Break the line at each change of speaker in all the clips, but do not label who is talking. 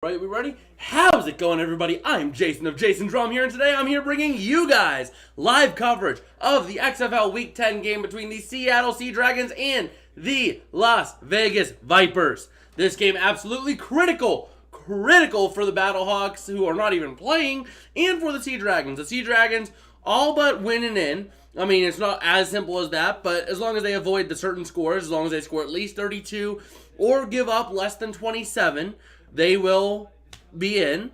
Right, we ready? How's it going, everybody? I'm Jason of Jason Drum here, and today I'm here bringing you guys live coverage of the XFL Week 10 game between the Seattle Sea Dragons and the Las Vegas Vipers. This game absolutely critical for the Battlehawks, who are not even playing, and for the Sea Dragons. The Sea Dragons all but winning in. I mean, it's not as simple as that, but as long as they avoid the certain scores, as long as they score at least 32 or give up less than 27, they will be in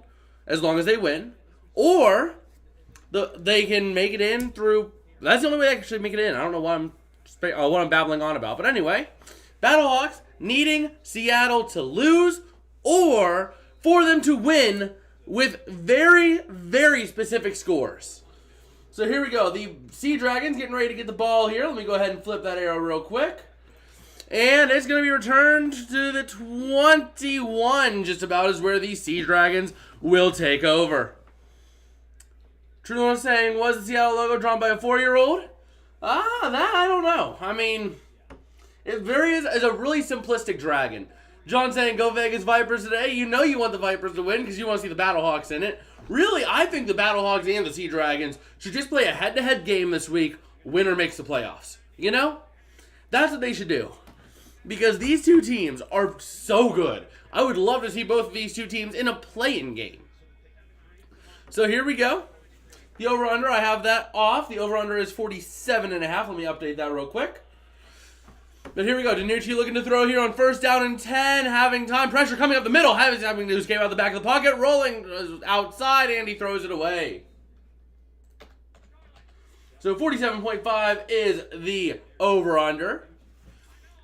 as long as they win. Or they can make it in through... That's the only way they can actually make it in. I don't know what I'm babbling on about. But anyway, Battlehawks needing Seattle to lose or for them to win with very, very specific scores. So here we go. The Sea Dragons getting ready to get the ball here. Let me go ahead and flip that arrow real quick. And it's going to be returned to the 21, just about is where the Sea Dragons will take over. True one saying, was the Seattle logo drawn by a 4-year-old? That I don't know. I mean, it varies as a really simplistic dragon. John saying, go Vegas Vipers today. You know you want the Vipers to win because you want to see the Battlehawks in it. Really, I think the Battlehawks and the Sea Dragons should just play a head-to-head game this week. Winner makes the playoffs. You know? That's what they should do. Because these two teams are so good. I would love to see both of these two teams in a play-in game. So here we go. The over-under, I have that off. The over-under is 47.5. Let me update that real quick. But here we go. DiNucci looking to throw here on first down and 10. Having time. Pressure coming up the middle. Having to escape out the back of the pocket. Rolling outside, and he throws it away. So 47.5 is the over-under.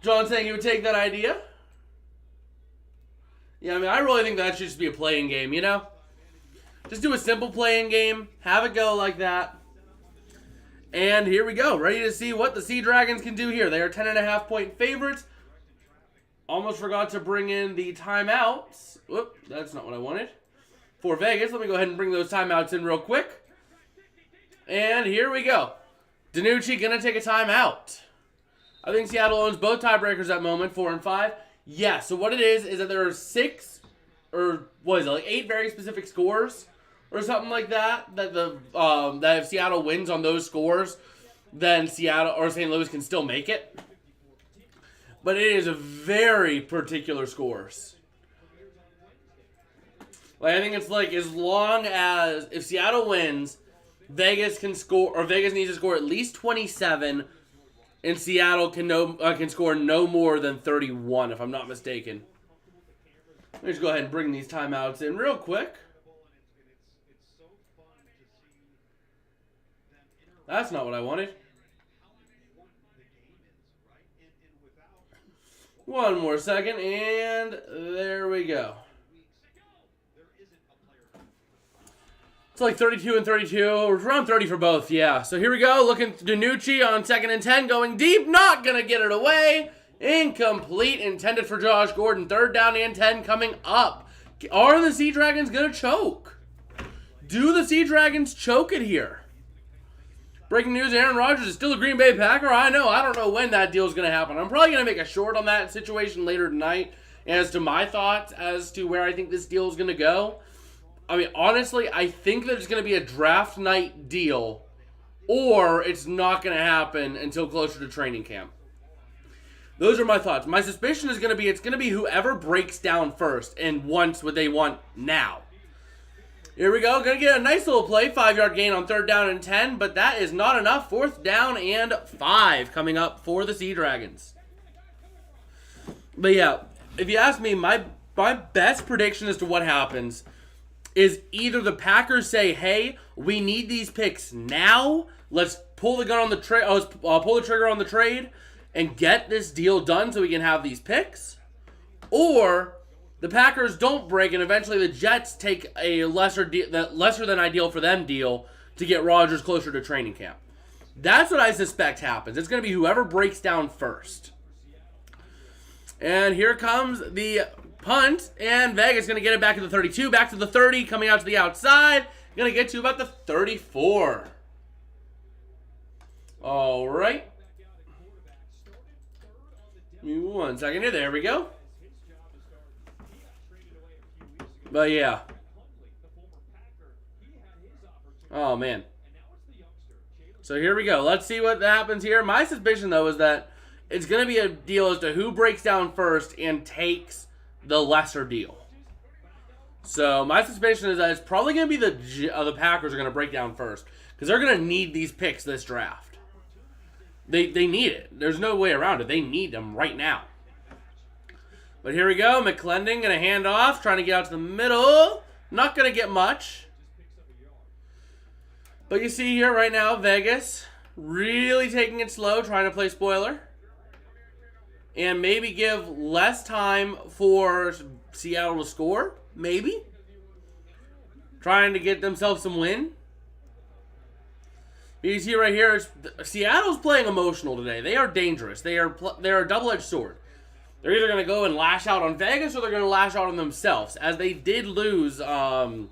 John saying he would take that idea. Yeah, I mean, I really think that should just be a playing game, you know? Just do a simple playing game. Have it go like that. And here we go. Ready to see what the Sea Dragons can do here. They are 10.5-point favorites. Almost forgot to bring in the timeouts. Whoop, that's not what I wanted. For Vegas, let me go ahead and bring those timeouts in real quick. And here we go. DiNucci going to take a timeout. I think Seattle owns both tiebreakers at the moment, 4 and 5. Yeah, so what it is that there are 6, or what is it, like 8 very specific scores or something like that, that if Seattle wins on those scores, then Seattle or St. Louis can still make it. But it is a very particular scores. Like, I think it's like as long as if Seattle wins, Vegas can score, or Vegas needs to score at least 27. And Seattle can score no more than 31, if I'm not mistaken. Let me just go ahead and bring these timeouts in real quick. That's not what I wanted. One more second, and there we go. It's like 32 and 32. Around 30 for both, yeah. So here we go. Looking at DiNucci on 2nd and 10. Going deep. Not going to get it away. Incomplete. Intended for Josh Gordon. 3rd down and 10 coming up. Are the Sea Dragons going to choke? Do the Sea Dragons choke it here? Breaking news, Aaron Rodgers is still a Green Bay Packer. I know. I don't know when that deal is going to happen. I'm probably going to make a short on that situation later tonight as to my thoughts as to where I think this deal is going to go. I mean, honestly, I think that it's going to be a draft night deal, or it's not going to happen until closer to training camp. Those are my thoughts. My suspicion is going to be it's going to be whoever breaks down first and wants what they want now. Here we go. Going to get a nice little play. 5-yard gain on 3rd down and 10, but that is not enough. 4th down and 5 coming up for the Sea Dragons. But yeah, if you ask me, my best prediction as to what happens is either the Packers say, hey, we need these picks now. Let's pull the gun on the pull the trigger on the trade and get this deal done so we can have these picks. Or the Packers don't break and eventually the Jets take a lesser than ideal for them deal to get Rodgers closer to training camp. That's what I suspect happens. It's going to be whoever breaks down first. And here comes the punt, and Vegas going to get it back to the 32, back to the 30, coming out to the outside. Going to get to about the 34. All right. Give me 1 second here. There we go. But yeah. Oh, man. So here we go. Let's see what happens here. My suspicion, though, is that it's going to be a deal as to who breaks down first and takes the lesser deal. So my suspicion is that it's probably going to be the Packers are going to break down first because they're going to need these picks this draft. They need it. There's no way around it. They need them right now. But here we go. McClendon going to hand off, trying to get out to the middle. Not going to get much. But you see here right now, Vegas really taking it slow, trying to play spoiler. And maybe give less time for Seattle to score. Maybe. Trying to get themselves some win. You see right here, Seattle's playing emotional today. They are dangerous. They're a double-edged sword. They're either going to go and lash out on Vegas or they're going to lash out on themselves. As they did lose, what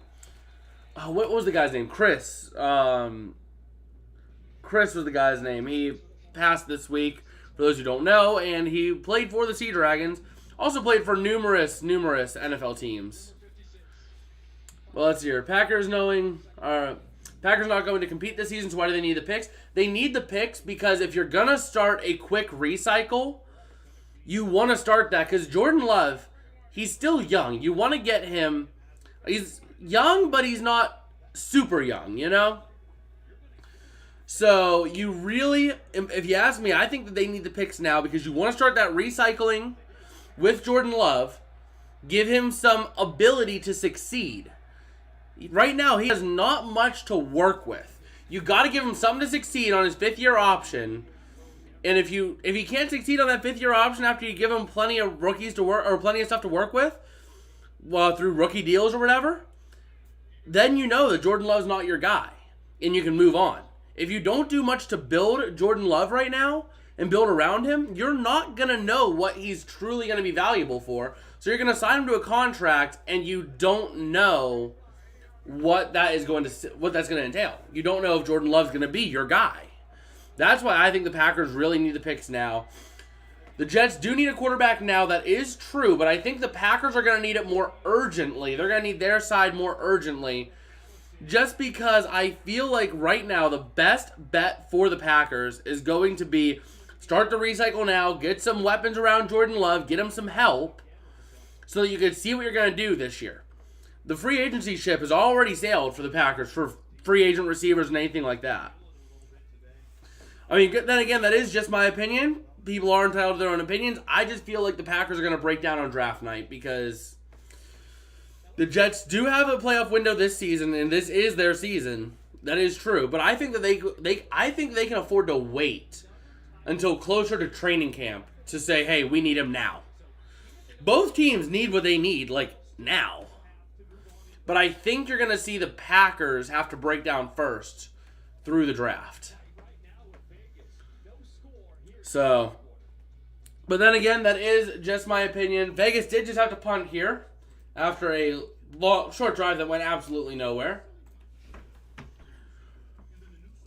was the guy's name? Chris. Chris was the guy's name. He passed this week, for those who don't know, and he played for the Sea Dragons. Also played for numerous NFL teams. Well, let's see here. Packers not going to compete this season, so why do they need the picks? They need the picks because if you're going to start a quick recycle, you want to start that because Jordan Love, he's still young. You want to get him. He's young, but he's not super young, you know? So you really, if you ask me, I think that they need the picks now because you want to start that recycling with Jordan Love, give him some ability to succeed. Right now, he has not much to work with. You got to give him something to succeed on his fifth-year option. And if he can't succeed on that fifth-year option after you give him plenty of rookies to work or plenty of stuff to work with, well, through rookie deals or whatever, then you know that Jordan Love's not your guy, and you can move on. If you don't do much to build Jordan Love right now and build around him, you're not going to know what he's truly going to be valuable for. So you're going to sign him to a contract, and you don't know what that's going to entail. You don't know if Jordan Love's going to be your guy. That's why I think the Packers really need the picks now. The Jets do need a quarterback now. That is true, but I think the Packers are going to need it more urgently. They're going to need their side more urgently. Just because I feel like right now the best bet for the Packers is going to be start the recycle now, get some weapons around Jordan Love, get him some help so that you can see what you're going to do this year. The free agency ship has already sailed for the Packers for free agent receivers and anything like that. I mean, then again, that is just my opinion. People are entitled to their own opinions. I just feel like the Packers are going to break down on draft night because the Jets do have a playoff window this season, and this is their season. That is true. But I think that they can afford to wait until closer to training camp to say, hey, we need him now. Both teams need what they need, like, now. But I think you're going to see the Packers have to break down first through the draft. So, but then again, that is just my opinion. Vegas did just have to punt here after a short drive that went absolutely nowhere.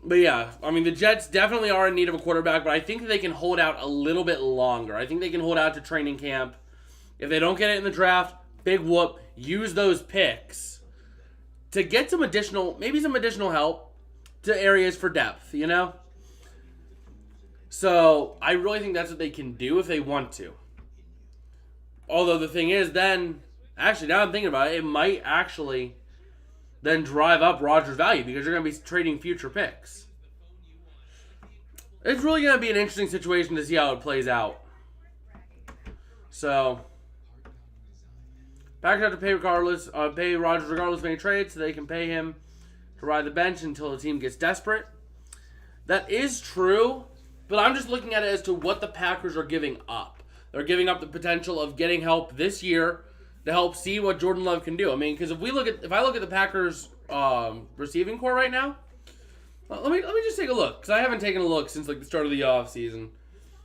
But yeah, I mean, the Jets definitely are in need of a quarterback, but I think they can hold out a little bit longer. I think they can hold out to training camp. If they don't get it in the draft, big whoop. Use those picks to get some additional help to areas for depth, you know? So, I really think that's what they can do if they want to. Although the thing is, then, actually, now I'm thinking about it, it might actually then drive up Rodgers' value because you're going to be trading future picks. It's really going to be an interesting situation to see how it plays out. So, Packers have to pay Rodgers regardless of any trade, so they can pay him to ride the bench until the team gets desperate. That is true. But I'm just looking at it as to what the Packers are giving up. They're giving up the potential of getting help this year to help see what Jordan Love can do. I mean, because if I look at the Packers receiving core right now, let me just take a look because I haven't taken a look since like the start of the offseason.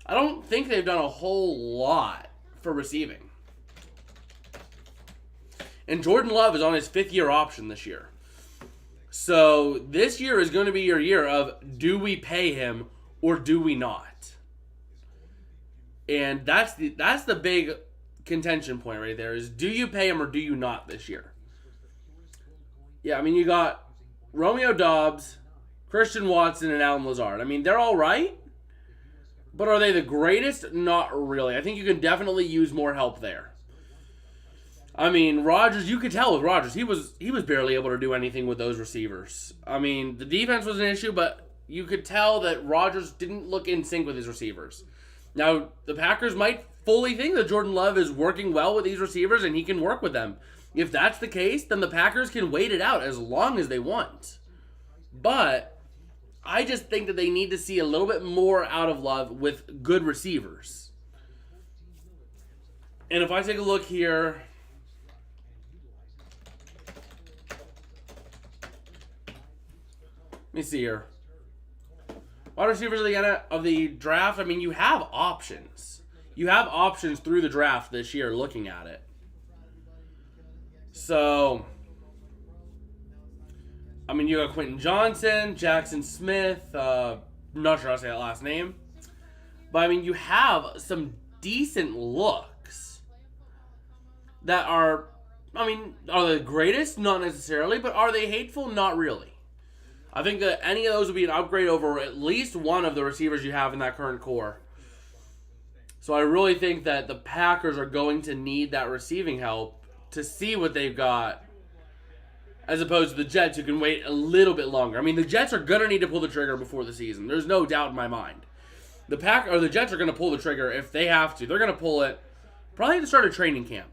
I don't think they've done a whole lot for receiving. And Jordan Love is on his 5th-year option this year. So this year is going to be your year of do we pay him or do we not? And that's the big contention point right there is do you pay him or do you not this year? Yeah, I mean, you got Romeo Doubs, Christian Watson, and Alan Lazard. I mean, they're all right, but are they the greatest? Not really. I think you can definitely use more help there. I mean, Rodgers, you could tell with Rodgers, he was barely able to do anything with those receivers. I mean, the defense was an issue, but you could tell that Rodgers didn't look in sync with his receivers. Now, the Packers might fully think that Jordan Love is working well with these receivers and he can work with them. If that's the case, then the Packers can wait it out as long as they want. But I just think that they need to see a little bit more out of Love with good receivers. And if I take a look here, let me see here. Wide receivers of the draft, I mean, you have options. You have options through the draft this year looking at it. So, I mean, you got Quentin Johnson, Jackson Smith, not sure how to say that last name. But, I mean, you have some decent looks that are, I mean, are they the greatest? Not necessarily, but are they hateful? Not really. I think that any of those would be an upgrade over at least one of the receivers you have in that current core. So I really think that the Packers are going to need that receiving help to see what they've got, as opposed to the Jets, who can wait a little bit longer. I mean, the Jets are going to need to pull the trigger before the season. There's no doubt in my mind. The Jets are going to pull the trigger if they have to. They're going to pull it probably at the start of training camp.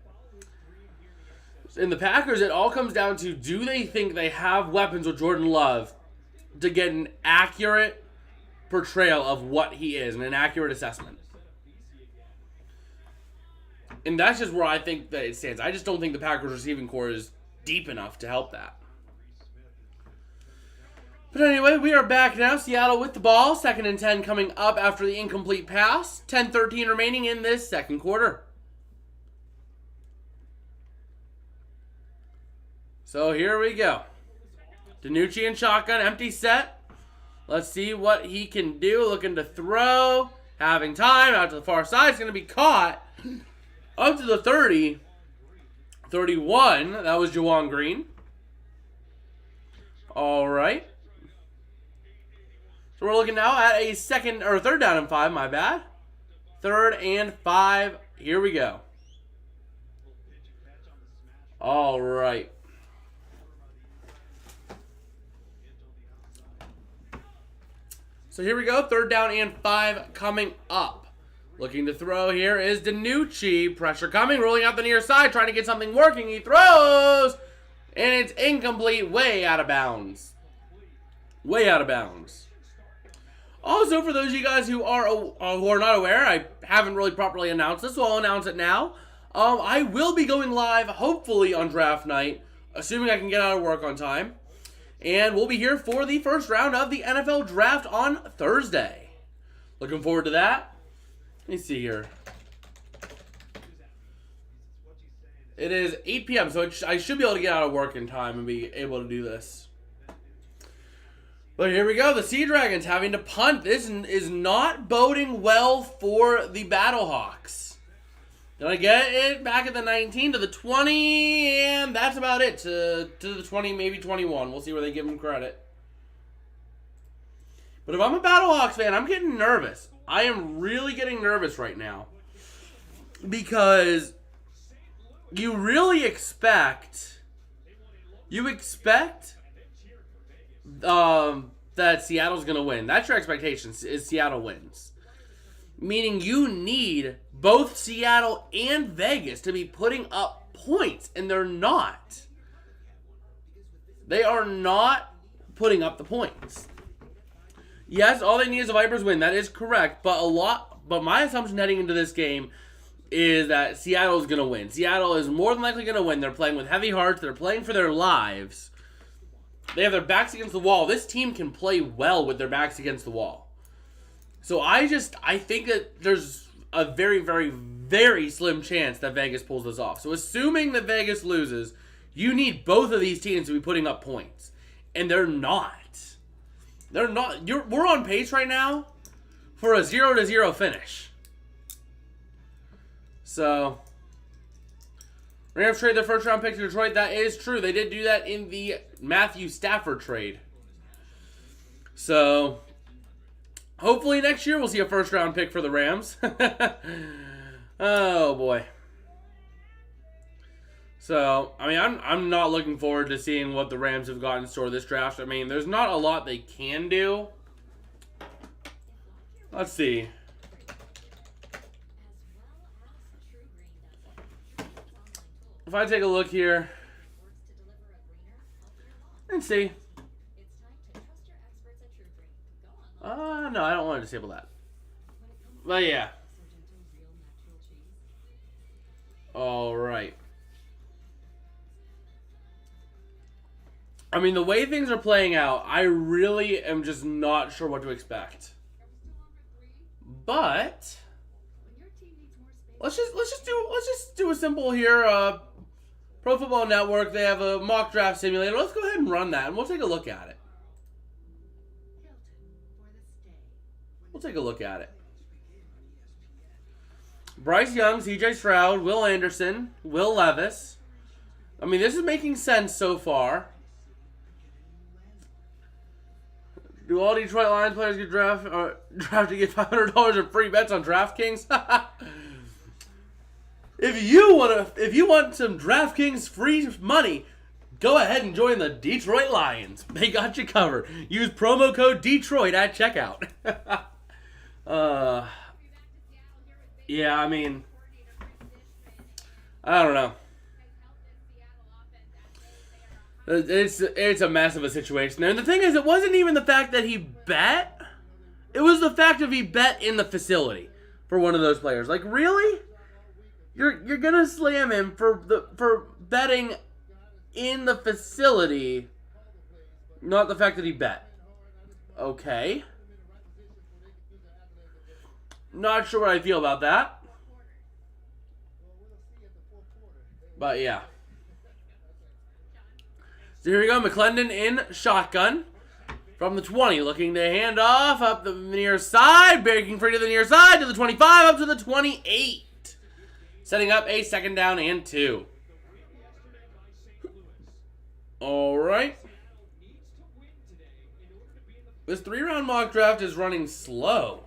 In the Packers, it all comes down to, do they think they have weapons with Jordan Love to get an accurate portrayal of what he is and an accurate assessment? And that's just where I think that it stands. I just don't think the Packers receiving core is deep enough to help that. But anyway, we are back now. Seattle with the ball. 2nd and 10 coming up after the incomplete pass. 10:13 remaining in this second quarter. So here we go. DiNucci in shotgun, empty set. Let's see what he can do. Looking to throw. Having time. Out to the far side. It's going to be caught. Up to the 30. 31. That was Juwan Green. All right. So we're looking now at a third down and 5, my bad. 3rd and 5. Here we go. All right. So here we go. 3rd down and 5 coming up. Looking to throw here is DiNucci. Pressure coming. Rolling out the near side. Trying to get something working. He throws. And it's incomplete. Way out of bounds. Way out of bounds. Also, for those of you guys who are not aware, I haven't really properly announced this, so I'll announce it now. I will be going live, hopefully, on draft night, assuming I can get out of work on time. And we'll be here for the first round of the NFL draft on Thursday. Looking forward to that. Let me see here. It is 8 p.m., so I should be able to get out of work in time and be able to do this. But here we go. The Sea Dragons having to punt. This is not boding well for the Battlehawks. Gonna get it back at the 19 to the 20, and that's about it. To the 20, maybe 21. We'll see where they give them credit. But if I'm a Battlehawks fan, I'm getting nervous. I am really getting nervous right now. Because you really expect... that Seattle's going to win. That's your expectation, is Seattle wins. Meaning you need both Seattle and Vegas to be putting up points, and they're not. They are not putting up the points. Yes, all they need is the Vipers win. That is correct, but my assumption heading into this game is that Seattle is going to win. Seattle is more than likely going to win. They're playing with heavy hearts. They're playing for their lives. They have their backs against the wall. This team can play well with their backs against the wall. So I think that there's a very, very, very slim chance that Vegas pulls this off. So assuming that Vegas loses, you need both of these teams to be putting up points. And they're not. They're not. We're on pace right now for a 0-0 finish. So Rams trade their first round pick to Detroit. That is true. They did do that in the Matthew Stafford trade. So, hopefully next year we'll see a first round pick for the Rams. Oh boy. So, I mean, I'm not looking forward to seeing what the Rams have got in store this draft. I mean, there's not a lot they can do. Let's see. If I take a look here and see. No, I don't want to disable that. But yeah. All right. I mean, the way things are playing out, I really am just not sure what to expect. But let's just do a simple here. Pro Football Network, they have a mock draft simulator. Let's go ahead and run that, and we'll take a look at it. We'll take a look at it. Bryce Young, CJ Stroud, Will Anderson, Will Levis. I mean, this is making sense so far. Do all Detroit Lions players get drafted to get $500 in free bets on DraftKings? If you want some DraftKings free money, go ahead and join the Detroit Lions. They got you covered. Use promo code Detroit at checkout. Yeah, I mean, I don't know. It's a mess of a situation there. And the thing is, it wasn't even the fact that he bet. It was the fact that he bet in the facility for one of those players. Like, really? You're gonna slam him for betting in the facility, not the fact that he bet. Okay. Not sure what I feel about that. But yeah. So here we go. McClendon in shotgun. From the 20, looking to hand off up the near side. Breaking free to the near side to the 25, up to the 28. Setting up a second down and 2. All right. This 3-round mock draft is running slow.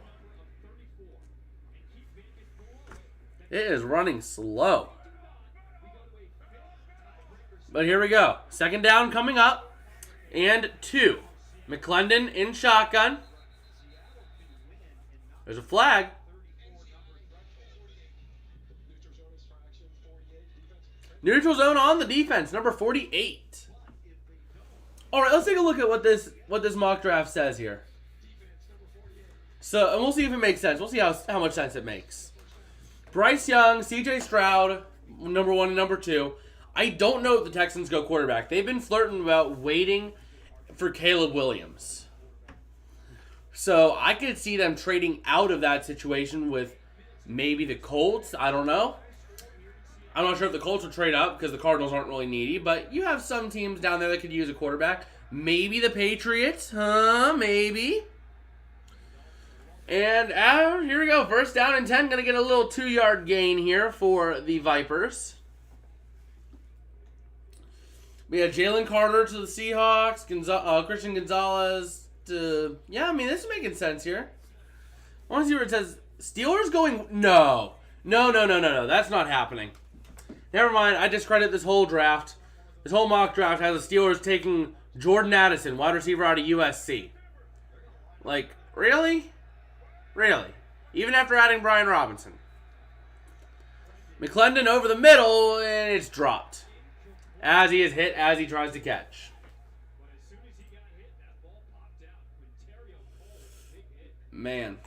It is running slow. But here we go. Second down coming up. And 2. McClendon in shotgun. There's a flag. Neutral zone on the defense, number 48. All right, let's take a look at what this mock draft says here. So, and we'll see if it makes sense. We'll see how much sense it makes. Bryce Young, CJ Stroud, number 1 and number 2. I don't know if the Texans go quarterback. They've been flirting about waiting for Caleb Williams. So I could see them trading out of that situation with maybe the Colts. I don't know. I'm not sure if the Colts will trade up because the Cardinals aren't really needy. But you have some teams down there that could use a quarterback. Maybe the Patriots. Maybe. And here we go. First down and 10. Going to get a little 2-yard gain here for the Vipers. We had Jalen Carter to the Seahawks. Christian Gonzalez to... Yeah, I mean, this is making sense here. I want to see where it says Steelers going... No. No. That's not happening. Never mind. I discredit this whole draft. This whole mock draft has the Steelers taking Jordan Addison, wide receiver out of USC. Like, really? Really? Even after adding Brian Robinson. McClendon over the middle, and it's dropped. As he is hit, as he tries to catch. Man.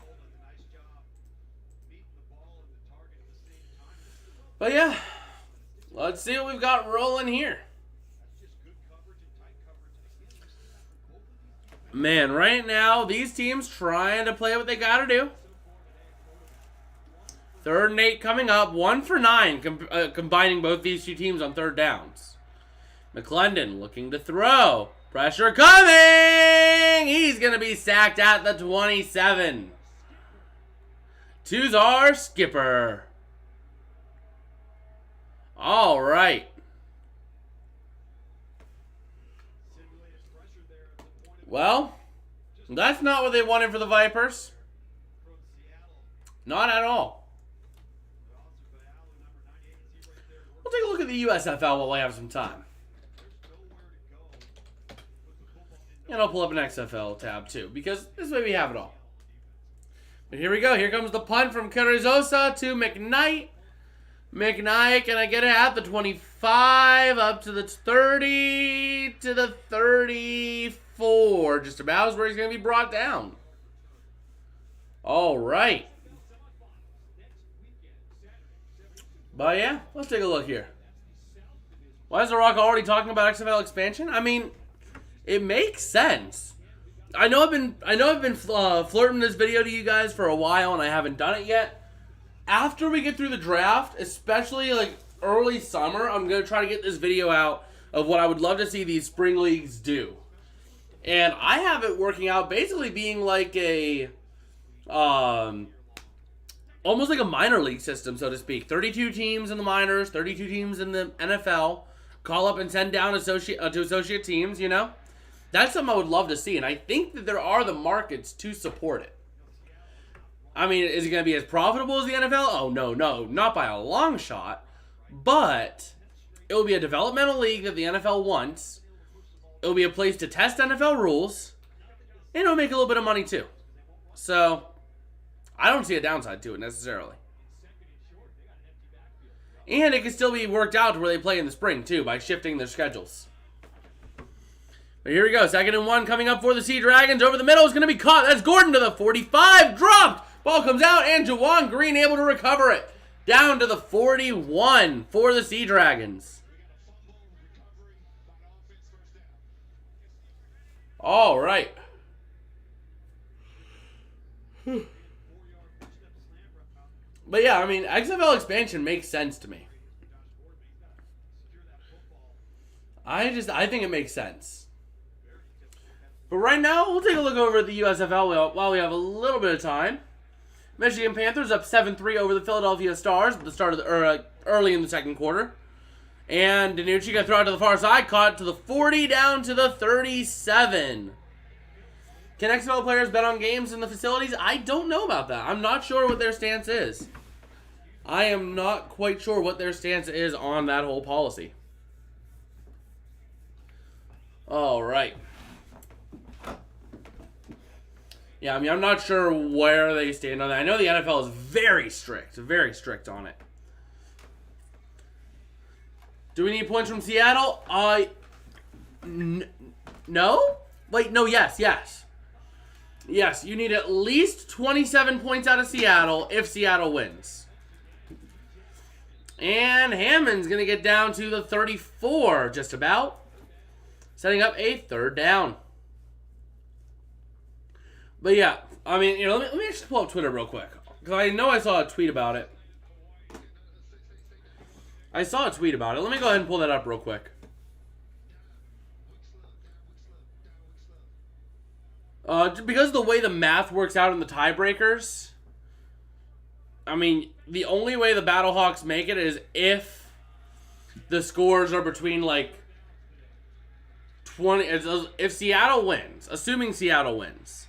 But yeah, let's see what we've got rolling here. Man, right now, these teams trying to play what they got to do. 3rd and 8 coming up. 1 for 9, combining both these two teams on 3rd downs. McClendon looking to throw. Pressure coming! He's going to be sacked at the 27. Tuzar Skipper. All right. Well, that's not what they wanted for the Vipers. Not at all. We'll take a look at the USFL while we have some time. And I'll pull up an XFL tab too, because this way we have it all. But here we go. Here comes the punt from Carrizosa to McKnight. McKnight, can I get it at the 25, up to the 30, to the 34. Just about is where he's going to be brought down. All right. But yeah, let's take a look here. Why is The Rock already talking about XFL expansion? I mean, it makes sense. I know I've been flirting this video to you guys for a while, and I haven't done it yet. After we get through the draft, especially like early summer, I'm gonna try to get this video out of what I would love to see these spring leagues do. And I have it working out basically being like a, almost like a minor league system, so to speak. 32 teams in the minors, 32 teams in the NFL. Call up and send down to associate teams, you know? That's something I would love to see, and I think that there are the markets to support it. I mean, is it going to be as profitable as the NFL? Oh, no, not by a long shot. But it will be a developmental league that the NFL wants. It will be a place to test NFL rules, and it will make a little bit of money too. So, I don't see a downside to it necessarily. And it can still be worked out to where they play in the spring too by shifting their schedules. But here we go. 2nd and 1 coming up for the Sea Dragons. Over the middle is going to be caught. That's Gordon to the 45. Dropped. Ball comes out, and Jawan Green able to recover it. Down to the 41 for the Sea Dragons. All right. But yeah, I mean, XFL expansion makes sense to me. I think it makes sense. But right now, we'll take a look over at the USFL while we have a little bit of time. Michigan Panthers up 7-3 over the Philadelphia Stars at the start of the early in the second quarter. And Danucci got thrown to the far side, caught to the 40, down to the 37. Can XFL players bet on games in the facilities? I don't know about that. I'm not sure what their stance is. I am not quite sure what their stance is on that whole policy. All right. Yeah, I mean, I'm not sure where they stand on that. I know the NFL is very strict on it. Do we need points from Seattle? No? Wait, no, yes. Yes, you need at least 27 points out of Seattle if Seattle wins. And Hammond's going to get down to the 34, just about. Setting up a 3rd down. But yeah, I mean, you know, let me just pull up Twitter real quick. Because I know I saw a tweet about it. Let me go ahead and pull that up real quick. Because of the way the math works out in the tiebreakers, I mean, the only way the Battlehawks make it is if the scores are between, like, 20... If Seattle wins, assuming Seattle wins.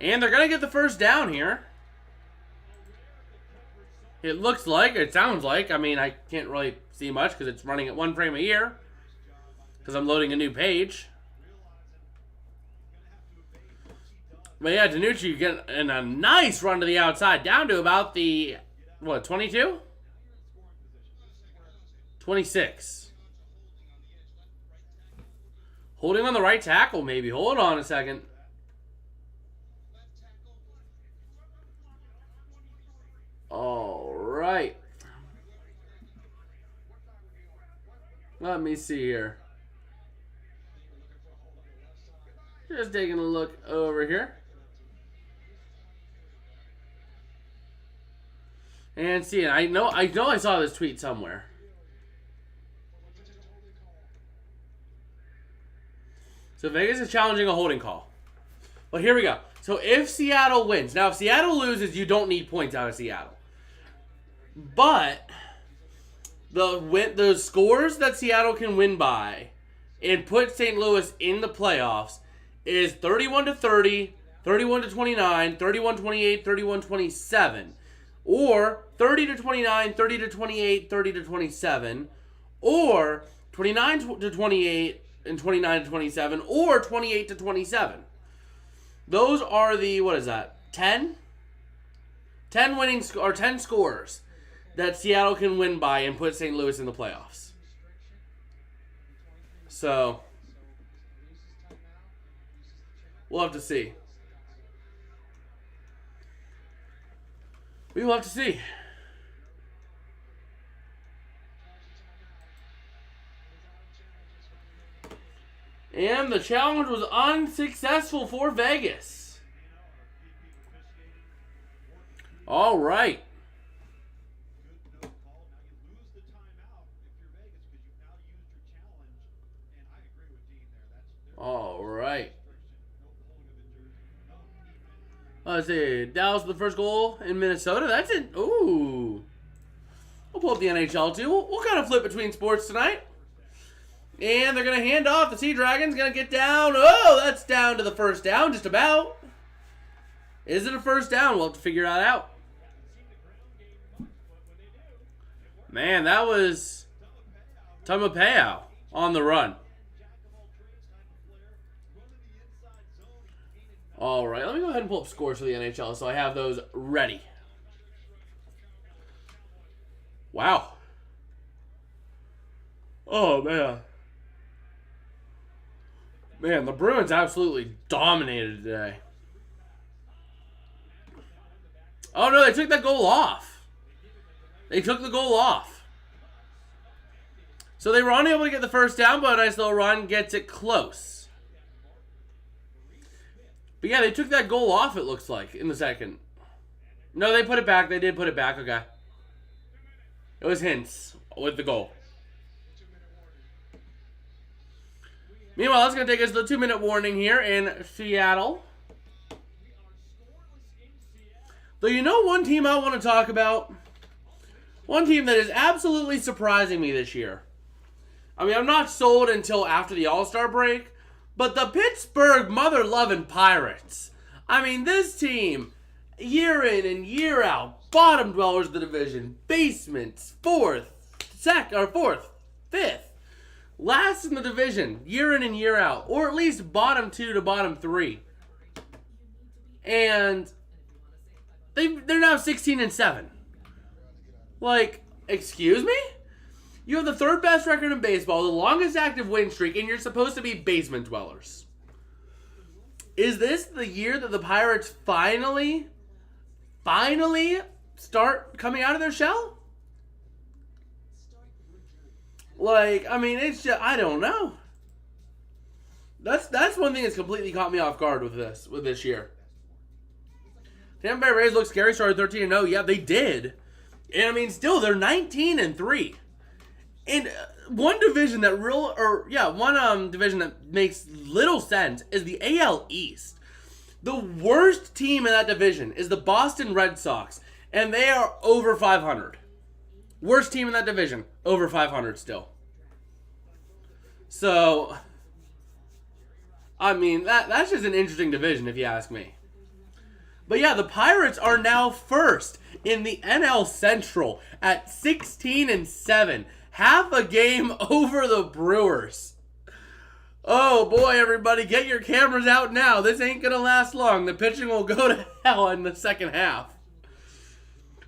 And they're going to get the 1st down here. It looks like, it sounds like, I mean, I can't really see much because it's running at 1 frame a year. Because I'm loading a new page. But yeah, Danucci getting a nice run to the outside. Down to about the, 22? 26. Holding on the right tackle, maybe. Hold on a second. All right. Let me see here. Just taking a look over here. And see, I know I saw this tweet somewhere. So Vegas is challenging a holding call. Well, here we go. So if Seattle wins, now if Seattle loses, you don't need points out of Seattle. But the scores that Seattle can win by and put St. Louis in the playoffs is 31-30, 31-29, 31-28, 31-27, or 30-29, 30-28, 30-27, or 29-28 and 29-27, or 28-27. Those are the, what is that, 10? 10 winning or 10 scores that Seattle can win by and put St. Louis in the playoffs. So, we'll have to see. We will have to see. And the challenge was unsuccessful for Vegas. All right. All right. Let's see. Dallas with the first goal in Minnesota. That's it. Ooh. We'll pull up the NHL too. We'll kind of flip between sports tonight. And they're going to hand off. The Sea Dragon's going to get down. Oh, that's down to the first down, just about. Is it a first down? We'll have to figure that out. Man, that was Tamapeo on the run. All right, let me go ahead and pull up scores for the NHL so I have those ready. Wow. Oh, man. Man, the Bruins absolutely dominated today. Oh, no, they took that goal off. They took the goal off. So they were unable to get the first down, but a nice little run gets it close. But yeah, they took that goal off, it looks like, in the second. No, they put it back. They did put it back. Okay. It was Hintz with the goal. Meanwhile, that's going to take us to the 2-minute warning here in Seattle. Though you know one team I want to talk about? One team that is absolutely surprising me this year. I mean, I'm not sold until after the All-Star break. But the Pittsburgh mother-loving Pirates. I mean, this team, year in and year out, bottom dwellers of the division, basements, fourth, fifth, last in the division, year in and year out, or at least bottom 2 to bottom 3. And they're now 16-7. Like, excuse me? You have the third best record in baseball, the longest active win streak, and you're supposed to be basement dwellers. Is this the year that the Pirates finally start coming out of their shell? Like, I mean, it's just, I don't know. That's one thing that's completely caught me off guard with this year. Tampa Bay Rays look scary, started 13-0. Yeah, they did. And I mean, still, they're 19-3. And one division that division that makes little sense is the AL East. The worst team in that division is the Boston Red Sox, and they are over 500. Worst team in that division, over 500 still. So, I mean, that's just an interesting division if you ask me. But yeah, the Pirates are now first in the NL Central at 16-7. Half a game over the Brewers. Oh boy, everybody, get your cameras out now. This ain't going to last long. The pitching will go to hell in the second half.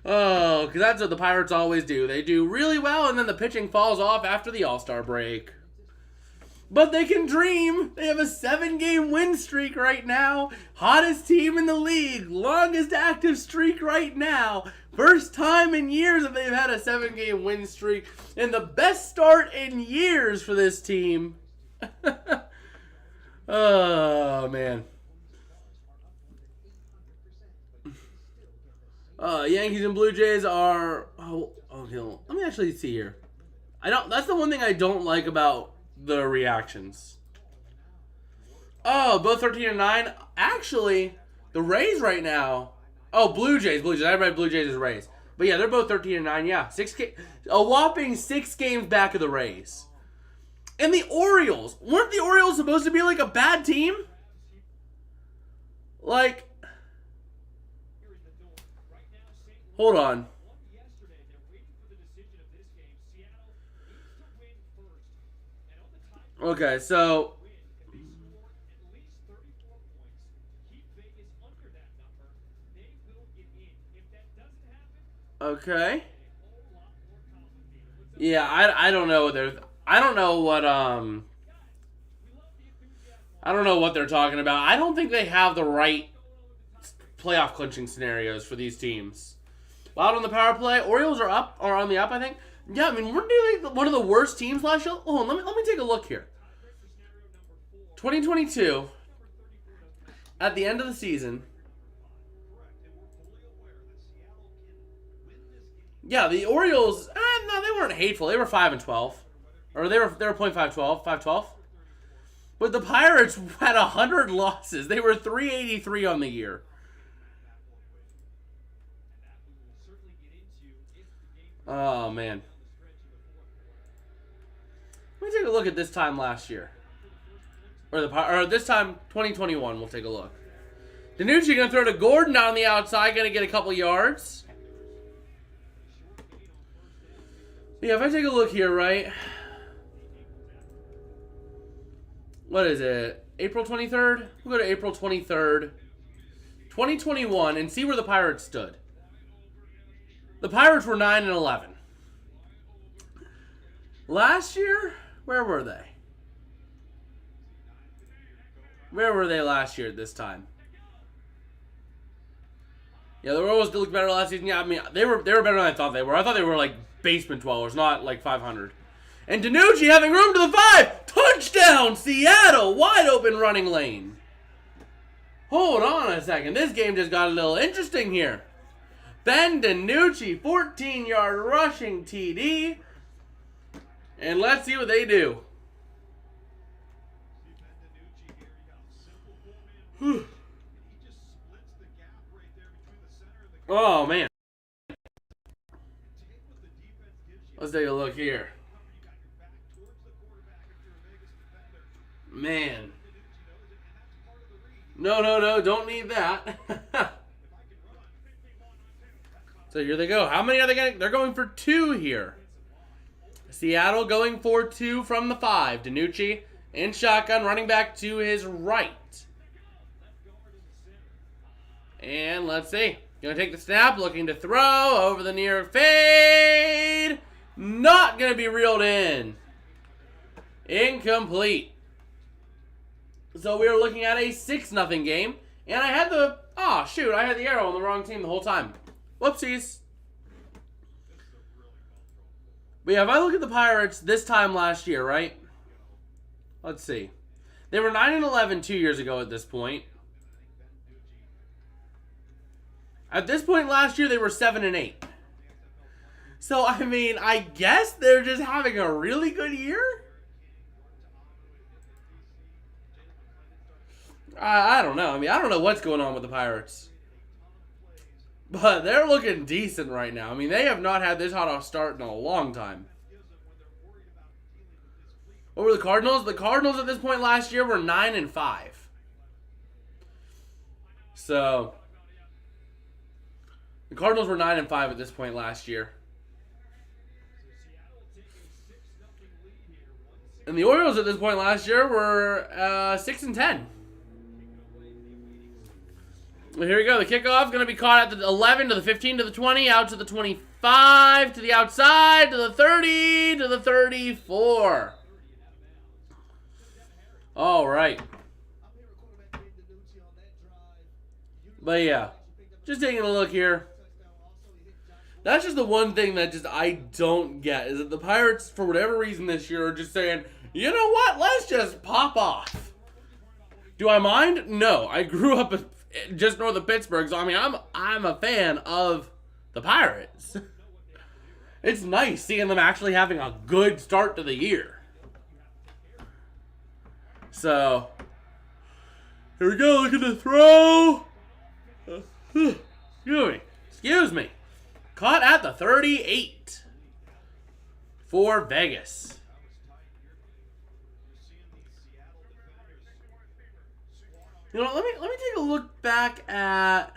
Oh, because that's what the Pirates always do. They do really well, and then the pitching falls off after the All-Star break. But they can dream. They have a 7-game win streak right now. Hottest team in the league. Longest active streak right now. First time in years that they've had a 7-game win streak. And the best start in years for this team. Oh, man. Yankees and Blue Jays are... let me actually see here. That's the one thing I don't like about the reactions. Oh, both 13-9. Actually, the Rays right now... Oh, Blue Jays. I read Blue Jays as Rays. But yeah, they're both 13-9. Yeah, a whopping 6 games back of the Rays. And the Orioles, weren't the Orioles supposed to be like a bad team? Like, hold on. Okay, so okay. Yeah, I don't know what they're I don't know what I don't know what they're talking about. I don't think they have the right playoff clinching scenarios for these teams. Out on the power play, Orioles are on the up, I think. Yeah, I mean, we're doing one of the worst teams last year. Hold on, let me take a look here. 2022, at the end of the season. Yeah, the Orioles, no, they weren't hateful. They were 5-12. Or they were .512, 5-12. But the Pirates had 100 losses. They were 383 on the year. Oh, man. Let me take a look at this time last year. Or this time, 2021, we'll take a look. DiNucci going to throw to Gordon on the outside, going to get a couple yards. Yeah, if I take a look here, right? What is it? April 23rd? We'll go to April 23rd, 2021, and see where the Pirates stood. The Pirates were 9-11. Last year, where were they? Where were they last year at this time? Yeah, the Royals did look better last season. Yeah, I mean, they were better than I thought they were. I thought they were like basement dwellers, not like 500. And DiNucci having room to the 5. Touchdown, Seattle. Wide open running lane. Hold on a second. This game just got a little interesting here. Ben DiNucci, 14-yard rushing TD. And let's see what they do. Oh, man. Let's take a look here. Man. No, don't need that. So here they go. How many are they getting? They're going for 2 here. Seattle going for 2 from the 5. DiNucci in shotgun, running back to his right. And let's see. Going to take the snap, looking to throw over the near fade. Not going to be reeled in. Incomplete. So we are looking at a 6-0 game. And I had the arrow on the wrong team the whole time. Whoopsies. But yeah, if I look at the Pirates this time last year, right? Let's see. They were 9-11 2 years ago at this point. At this point last year, they were 7-8. So, I mean, I guess they're just having a really good year? I don't know. I mean, I don't know what's going on with the Pirates. But they're looking decent right now. I mean, they have not had this hot a start in a long time. What were the Cardinals? The Cardinals at this point last year were 9-5. So, the Cardinals were 9-5 at this point last year. And the Orioles at this point last year were 6-10. Well, here we go. The kickoff is going to be caught at the 11 to the 15 to the 20, out to the 25, to the outside, to the 30, to the 34. All right. But yeah, just taking a look here. That's just the one thing that just I don't get, is that the Pirates, for whatever reason this year, are just saying, you know what, let's just pop off. Do I mind? No. I grew up just north of Pittsburgh, so I mean, I'm a fan of the Pirates. It's nice seeing them actually having a good start to the year. So, here we go, look at the throw. Excuse me. Caught at the 38 for Vegas. You know, let me take a look back at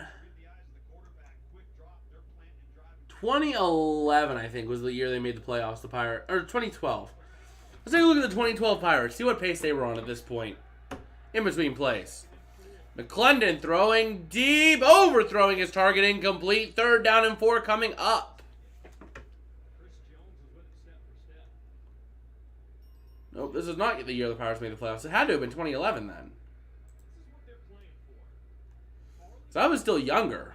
2011. I think was the year they made the playoffs. The Pirates, or 2012. Let's take a look at the 2012 Pirates. See what pace they were on at this point in between plays. McClendon throwing deep, overthrowing his target, incomplete. 3rd down and 4 coming up. Nope, this is not the year the Pirates made the playoffs. It had to have been 2011 then. So I was still younger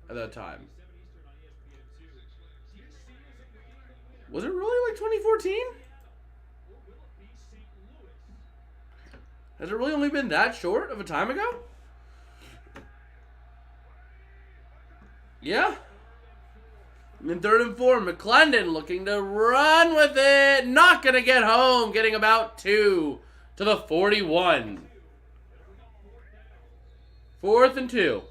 at that time. Was it really like 2014? Has it really only been that short of a time ago? Yeah. In 3rd and 4, McClendon looking to run with it. Not going to get home. Getting about 2 to the 41. 4th and 2.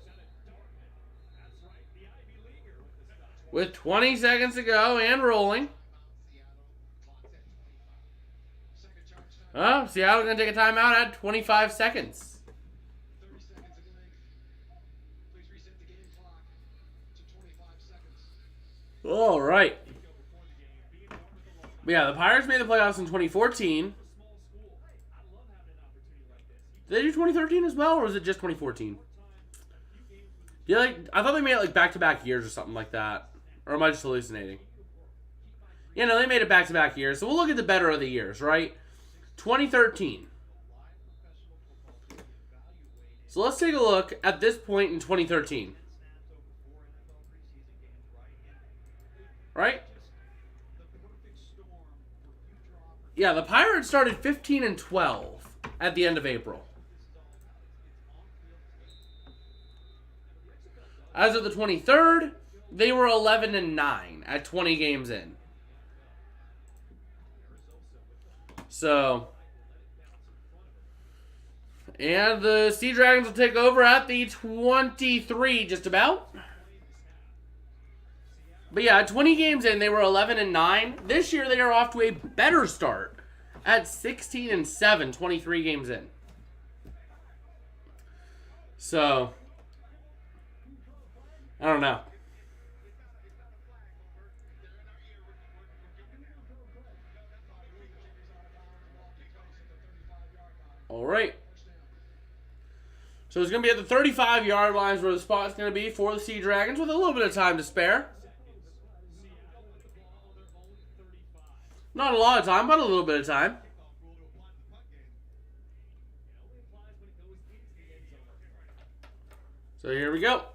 With 20 seconds to go and rolling. Oh, Seattle's going to take a timeout at 25 seconds. All right. But yeah, the Pirates made the playoffs in 2014. Did they do 2013 as well, or was it just 2014? Yeah, I thought they made it like back-to-back years or something like that. Or am I just hallucinating? Yeah, no, they made it back-to-back years. So we'll look at the better of the years, right? 2013. So let's take a look at this point in 2013. Right? Yeah, the Pirates started 15 and 12 at the end of April. As of the 23rd, they were 11 and 9 at 20 games in. So, and the Sea Dragons will take over at the 23, just about. But yeah, 20 games in, they were 11 and 9. This year, they are off to a better start at 16 and 7, 23 games in. So, I don't know. All right. So it's going to be at the 35-yard lines where the spot's going to be for the Sea Dragons with a little bit of time to spare. Not a lot of time, but a little bit of time. So here we go.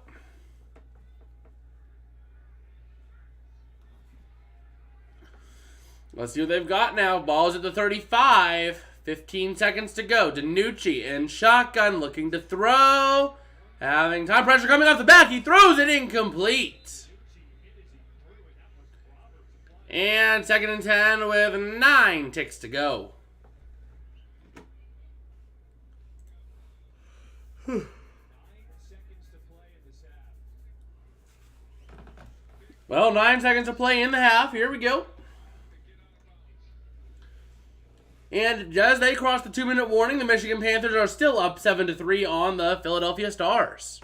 Let's see what they've got now. Ball's at the 35. 15 seconds to go. DiNucci in shotgun looking to throw. Having time pressure coming off the back. He throws it incomplete. And 2nd and 10 with 9 ticks to go. Well, 9 seconds to play in the half. Here we go. And as they cross the 2-minute warning, the Michigan Panthers are still up 7-3 on the Philadelphia Stars.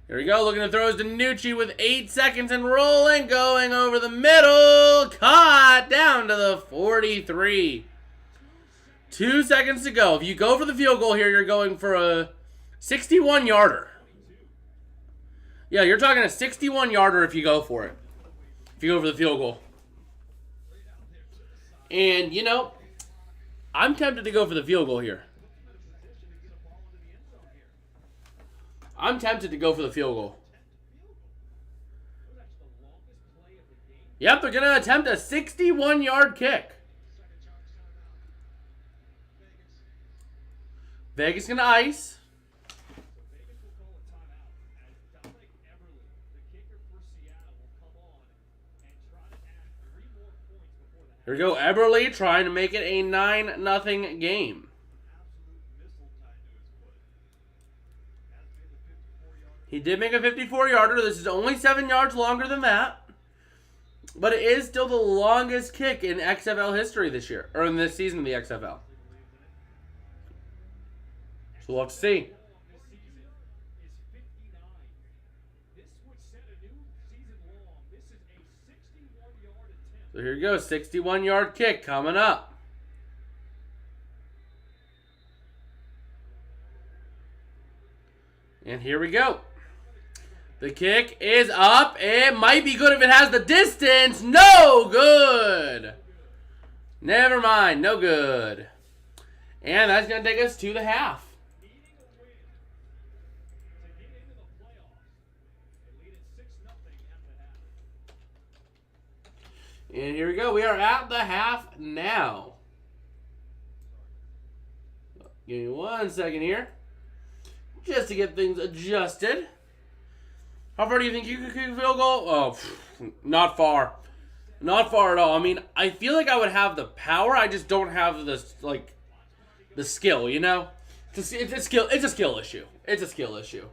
Here we go. Looking to throw is DiNucci with 8 seconds and rolling. Going over the middle. Caught down to the 43. 2 seconds to go. If you go for the field goal here, you're going for a 61-yarder. Yeah, you're talking a 61-yarder if you go for it. If you go for the field goal. And, you know, I'm tempted to go for the field goal here. I'm tempted to go for the field goal. Yep, they're going to attempt a 61-yard kick. Vegas going to ice. Here we go, Eberle trying to make it a 9-0 game. He did make a 54-yarder. This is only 7 yards longer than that. But it is still the longest kick in XFL history this year. Or in this season of the XFL. So we'll have to see. So here you go. 61-yard kick coming up. And here we go. The kick is up. It might be good if it has the distance. No good. Never mind. No good. And that's going to take us to the half. And here we go. We are at the half now. Give me 1 second here. Just to get things adjusted. How far do you think you could kick a field goal? Oh, not far. Not far at all. I mean, I feel like I would have the power. I just don't have the skill, you know? It's a skill issue. It's a skill issue.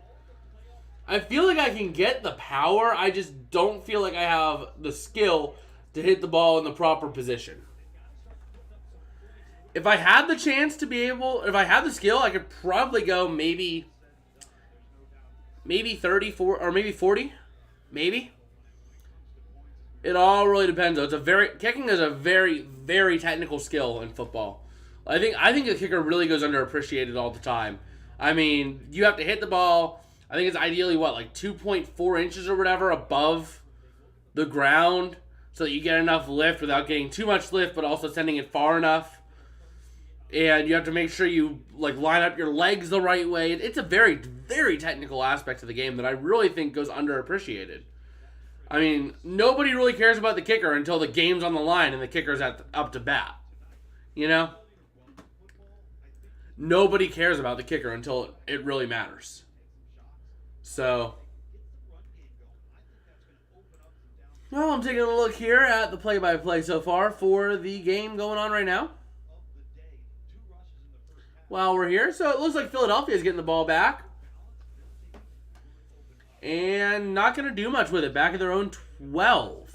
I feel like I can get the power. I just don't feel like I have the skill to hit the ball in the proper position. If I had the chance to be able, if I had the skill, I could probably go maybe 34 or maybe 40, maybe. It all really depends though. Kicking is a very, very technical skill in football. I think a kicker really goes underappreciated all the time. I mean, you have to hit the ball. I think it's ideally like 2.4 inches or whatever above the ground, so that you get enough lift without getting too much lift, but also sending it far enough. And you have to make sure you line up your legs the right way. It's a very, very technical aspect of the game that I really think goes underappreciated. I mean, nobody really cares about the kicker until the game's on the line and the kicker's up to bat. You know? Nobody cares about the kicker until it really matters. So, well, I'm taking a look here at the play-by-play so far for the game going on right now. While we're here. So it looks like Philadelphia is getting the ball back. And not going to do much with it. Back at their own 12.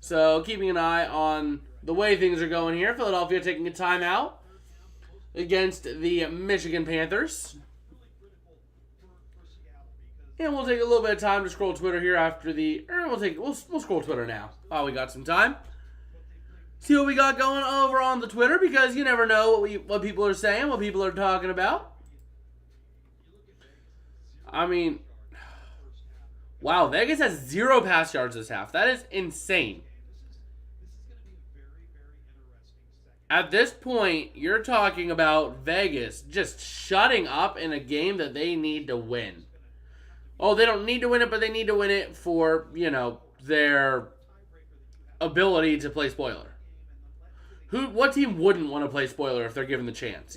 So keeping an eye on the way things are going here. Philadelphia taking a timeout against the Michigan Panthers. And we'll take a little bit of time to scroll Twitter here after the... We'll scroll Twitter now while we got some time. See what we got going over on the Twitter, because you never know what people are saying, what people are talking about. I mean, wow, Vegas has 0 pass yards this half. That is insane. At this point, you're talking about Vegas just shutting up in a game that they need to win. Oh, they don't need to win it, but they need to win it for, their ability to play spoiler. What team wouldn't want to play spoiler if they're given the chance,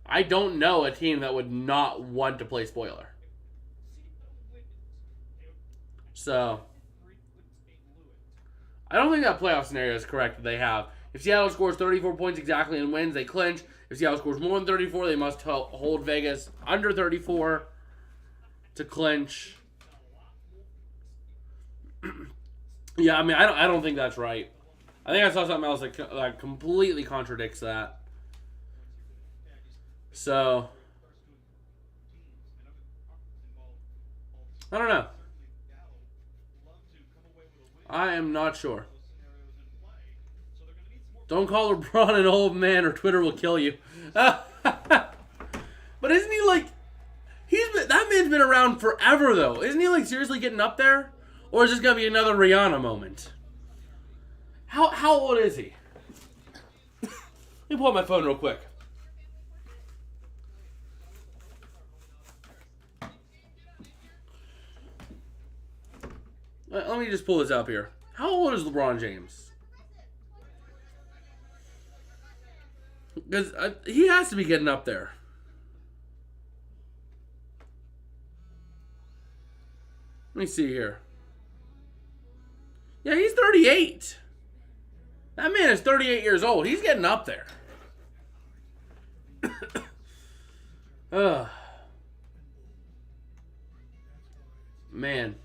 I don't know a team that would not want to play spoiler. So, I don't think that playoff scenario is correct that they have. If Seattle scores 34 points exactly and wins, they clinch. If Seattle scores more than 34, they must hold Vegas under 34 to clinch. Yeah, I mean, I don't think that's right. I think I saw something else that completely contradicts that. So, I don't know. I am not sure. Don't call LeBron an old man or Twitter will kill you. But isn't he that man's been around forever though. Isn't he seriously getting up there? Or is this going to be another Rihanna moment? How old is he? Let me pull up my phone real quick. Let me just pull this up here. How old is LeBron James? Because he has to be getting up there. Let me see here. Yeah, he's 38. That man is 38 years old. He's getting up there. Ugh. Man.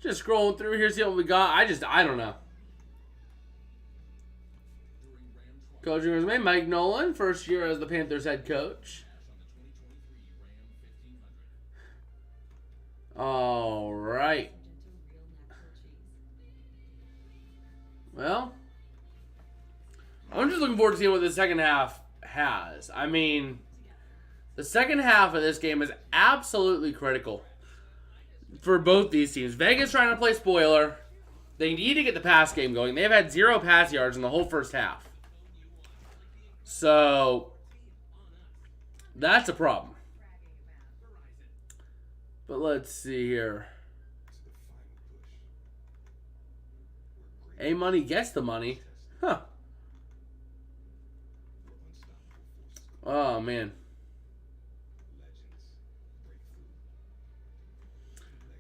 Just scrolling through here, see what we got. I don't know. Coaching resume, Mike Nolan, first year as the Panthers head coach. All right. Well, I'm just looking forward to seeing what the second half has. I mean, the second half of this game is absolutely critical for both these teams. Vegas trying to play spoiler. They need to get the pass game going. They've had 0 pass yards in the whole first half. So, that's a problem. But let's see here. A money gets the money. Huh. Oh, man.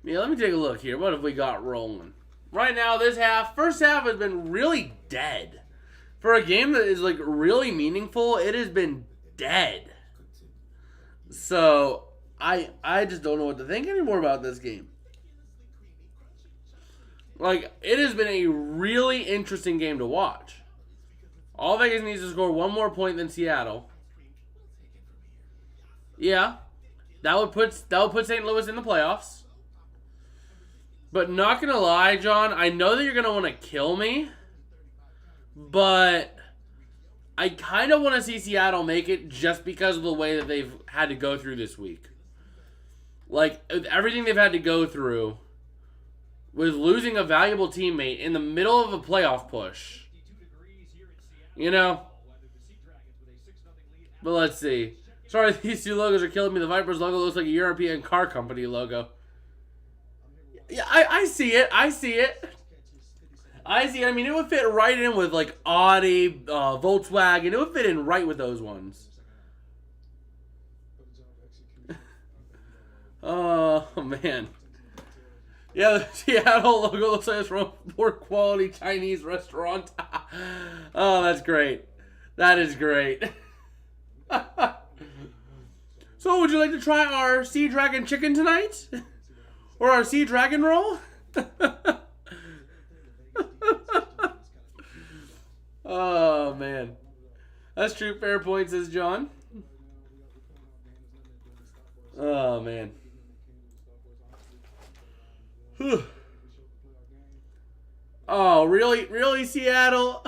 Yeah, let me take a look here. What have we got rolling? Right now, this first half has been really dead. For a game that is, like, really meaningful, it has been dead. So, I just don't know what to think anymore about this game. Like, it has been a really interesting game to watch. All Vegas needs to score one more point than Seattle. Yeah, that would put St. Louis in the playoffs. But not gonna lie, John, I know that you're gonna want to kill me, but I kind of want to see Seattle make it just because of the way that they've had to go through this week. Like, everything they've had to go through with losing a valuable teammate in the middle of a playoff push. You know? But let's see. Sorry, these two logos are killing me. The Vipers logo looks like a European car company logo. Yeah, I see it. I see it. I mean, it would fit right in with, like, Audi, Volkswagen. It would fit in right with those ones. Oh, man. Yeah, the Seattle logo looks like it's from a poor quality Chinese restaurant. Oh, that's great. That is great. So, would you like to try our Sea Dragon chicken tonight? Or our Sea Dragon roll? Oh, man. That's true. Fair point, says John. Oh, man. Whew. Oh, really? Really, Seattle?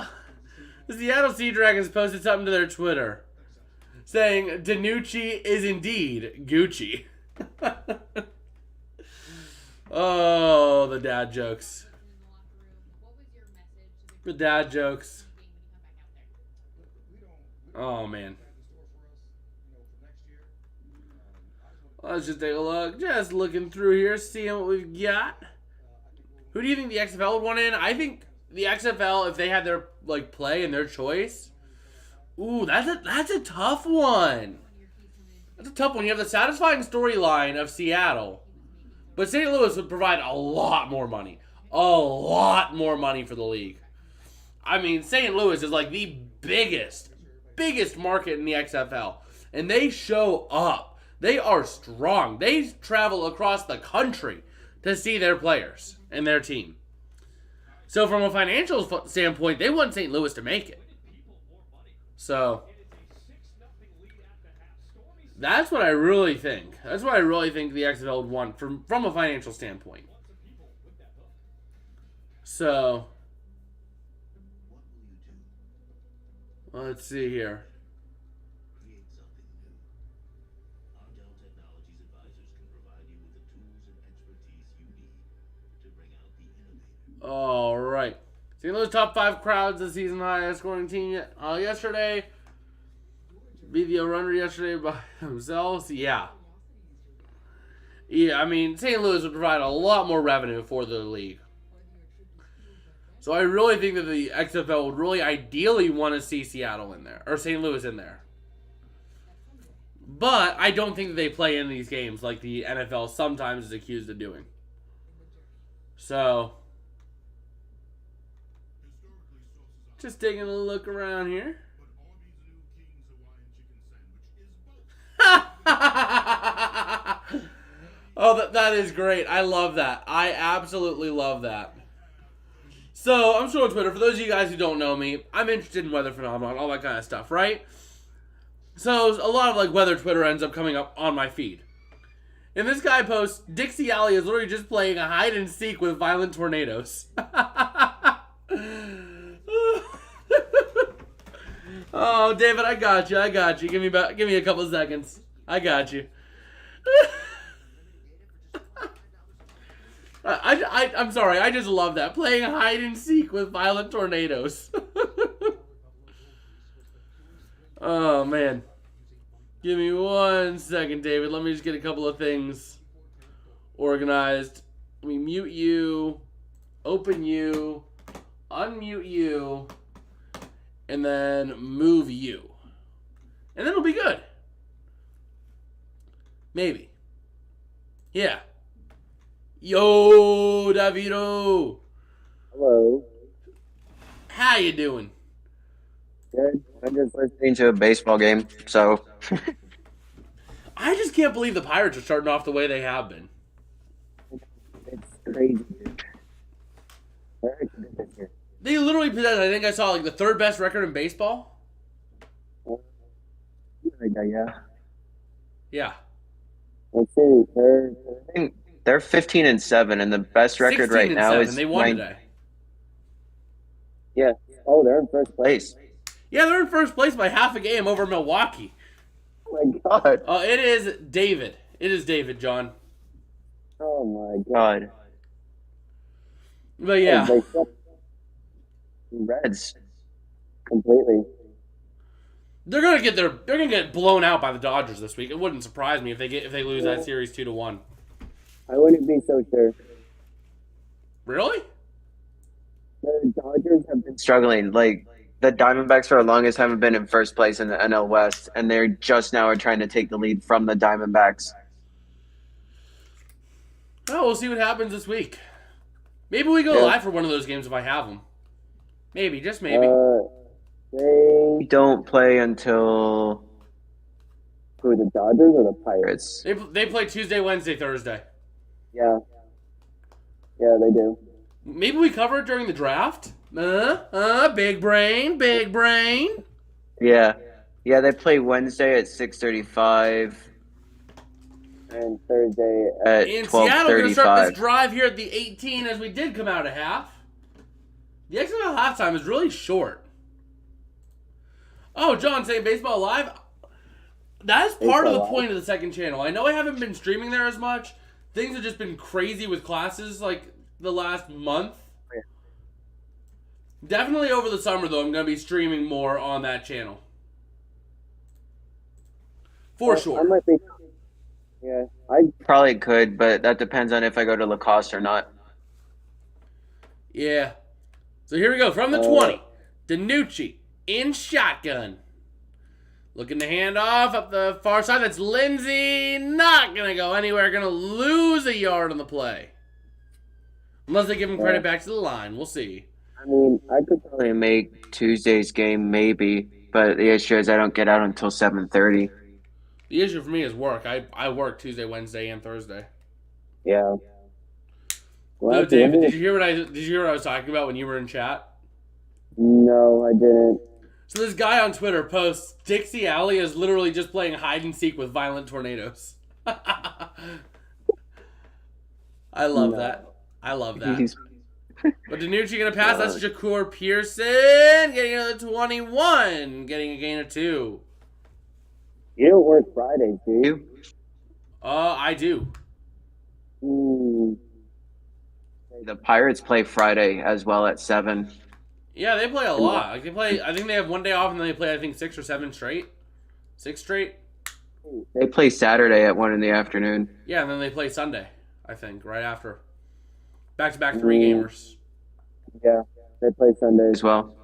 The Seattle Sea Dragons posted something to their Twitter saying, DiNucci is indeed Gucci. Oh, the dad jokes. The dad jokes. Oh, man. Let's just take a look. Just looking through here, seeing what we've got. Who do you think the XFL would want in? I think the XFL, if they had their play and their choice. Ooh, that's a tough one. That's a tough one. You have the satisfying storyline of Seattle. But St. Louis would provide a lot more money. A lot more money for the league. I mean, St. Louis is like the biggest market in the XFL. And they show up. They are strong. They travel across the country to see their players and their team. So from a financial standpoint, they want St. Louis to make it. So that's what I really think. That's what I really think the XFL would want from a financial standpoint. So let's see here. All right. St. Louis top 5 crowds this season highest scoring team yesterday. Beat the runner yesterday by themselves. Yeah. Yeah, I mean, St. Louis would provide a lot more revenue for the league. So I really think that the XFL would really ideally want to see Seattle in there. Or St. Louis in there. But I don't think that they play in these games like the NFL sometimes is accused of doing. So just taking a look around here. Oh, that is great. I love that. I absolutely love that. So, I'm still on Twitter. For those of you guys who don't know me, I'm interested in weather phenomenon, all that kind of stuff, right? So, a lot of like weather Twitter ends up coming up on my feed. And this guy posts, Dixie Alley is literally just playing a hide and seek with violent tornadoes. Oh, David, I got you. Give me a couple seconds. I got you. I'm sorry. I just love that. Playing hide and seek with violent tornadoes. Oh, man. Give me 1 second, David. Let me just get a couple of things organized. Let me mute you, open you, unmute you, and then move you. And then it'll be good. Maybe. Yeah. Yo, Davido.
Hello.
How you doing?
Good. I'm just listening to a baseball game, so.
I just can't believe the Pirates are starting off the way they have been.
It's crazy, dude. Very good this year.
They literally possess, I think I saw like the third best record in baseball.
Yeah.
Yeah.
Let's see. They're 15-7, and the best record right now is.
They won today.
Yeah. Oh, they're in first place.
Yeah, they're in first place by half a game over Milwaukee.
Oh my God.
Oh, it is David. It is David, John.
Oh my God.
But yeah.
They swept the Reds completely.
They're gonna get blown out by the Dodgers this week. It wouldn't surprise me if they lose that series 2-1.
I wouldn't be so sure.
Really?
The Dodgers have been struggling. Like, the Diamondbacks for the longest haven't been in first place in the NL West, and they're just now trying to take the lead from the Diamondbacks.
Oh, we'll see what happens this week. Maybe we go live for one of those games if I have them. Maybe, just maybe.
They don't play until who, the Dodgers or the Pirates?
They play Tuesday, Wednesday, Thursday.
Yeah. Yeah, they do.
Maybe we cover it during the draft? Big brain.
Yeah. Yeah, they play Wednesday at 6:35. And Thursday at 12:35.
And Seattle going to start this drive here at the 18 as we did come out of half. The XFL halftime is really short. Oh, John saying Baseball Live? That is part of the point of the second channel. I know I haven't been streaming there as much. Things have just been crazy with classes like the last month.
Yeah.
Definitely over the summer, though, I'm going to be streaming more on that channel. For sure.
I might be. Yeah, I probably could, but that depends on if I go to Lacoste or not.
Yeah. So here we go. From the 20, DiNucci in shotgun. Looking to hand off up the far side. That's Lindsay. Not going to go anywhere. Going to lose a yard on the play. Unless they give him credit back to the line. We'll see.
I mean, I could probably make Tuesday's game maybe, but the issue is I don't get out until 7:30.
The issue for me is work. I work Tuesday, Wednesday, and Thursday.
Yeah.
Well, no, David, did you hear what I was talking about when you were in chat?
No, I didn't.
So this guy on Twitter posts, Dixie Alley is literally just playing hide and seek with violent tornadoes. I love that. I love that. But DiNucci going to pass. That's Shakur Pearson getting another 21, getting a gain of 2.
You don't work Fridays, do you?
I do.
The Pirates play Friday as well at 7.
Yeah, they play a lot. Like they play. I think they have one day off, and then they play. I think 6 or 7 straight. 6 straight.
They play Saturday at 1 in the afternoon.
Yeah, and then they play Sunday. I think right after. Back-to-back 3 gamers.
Yeah, they play Sunday as well.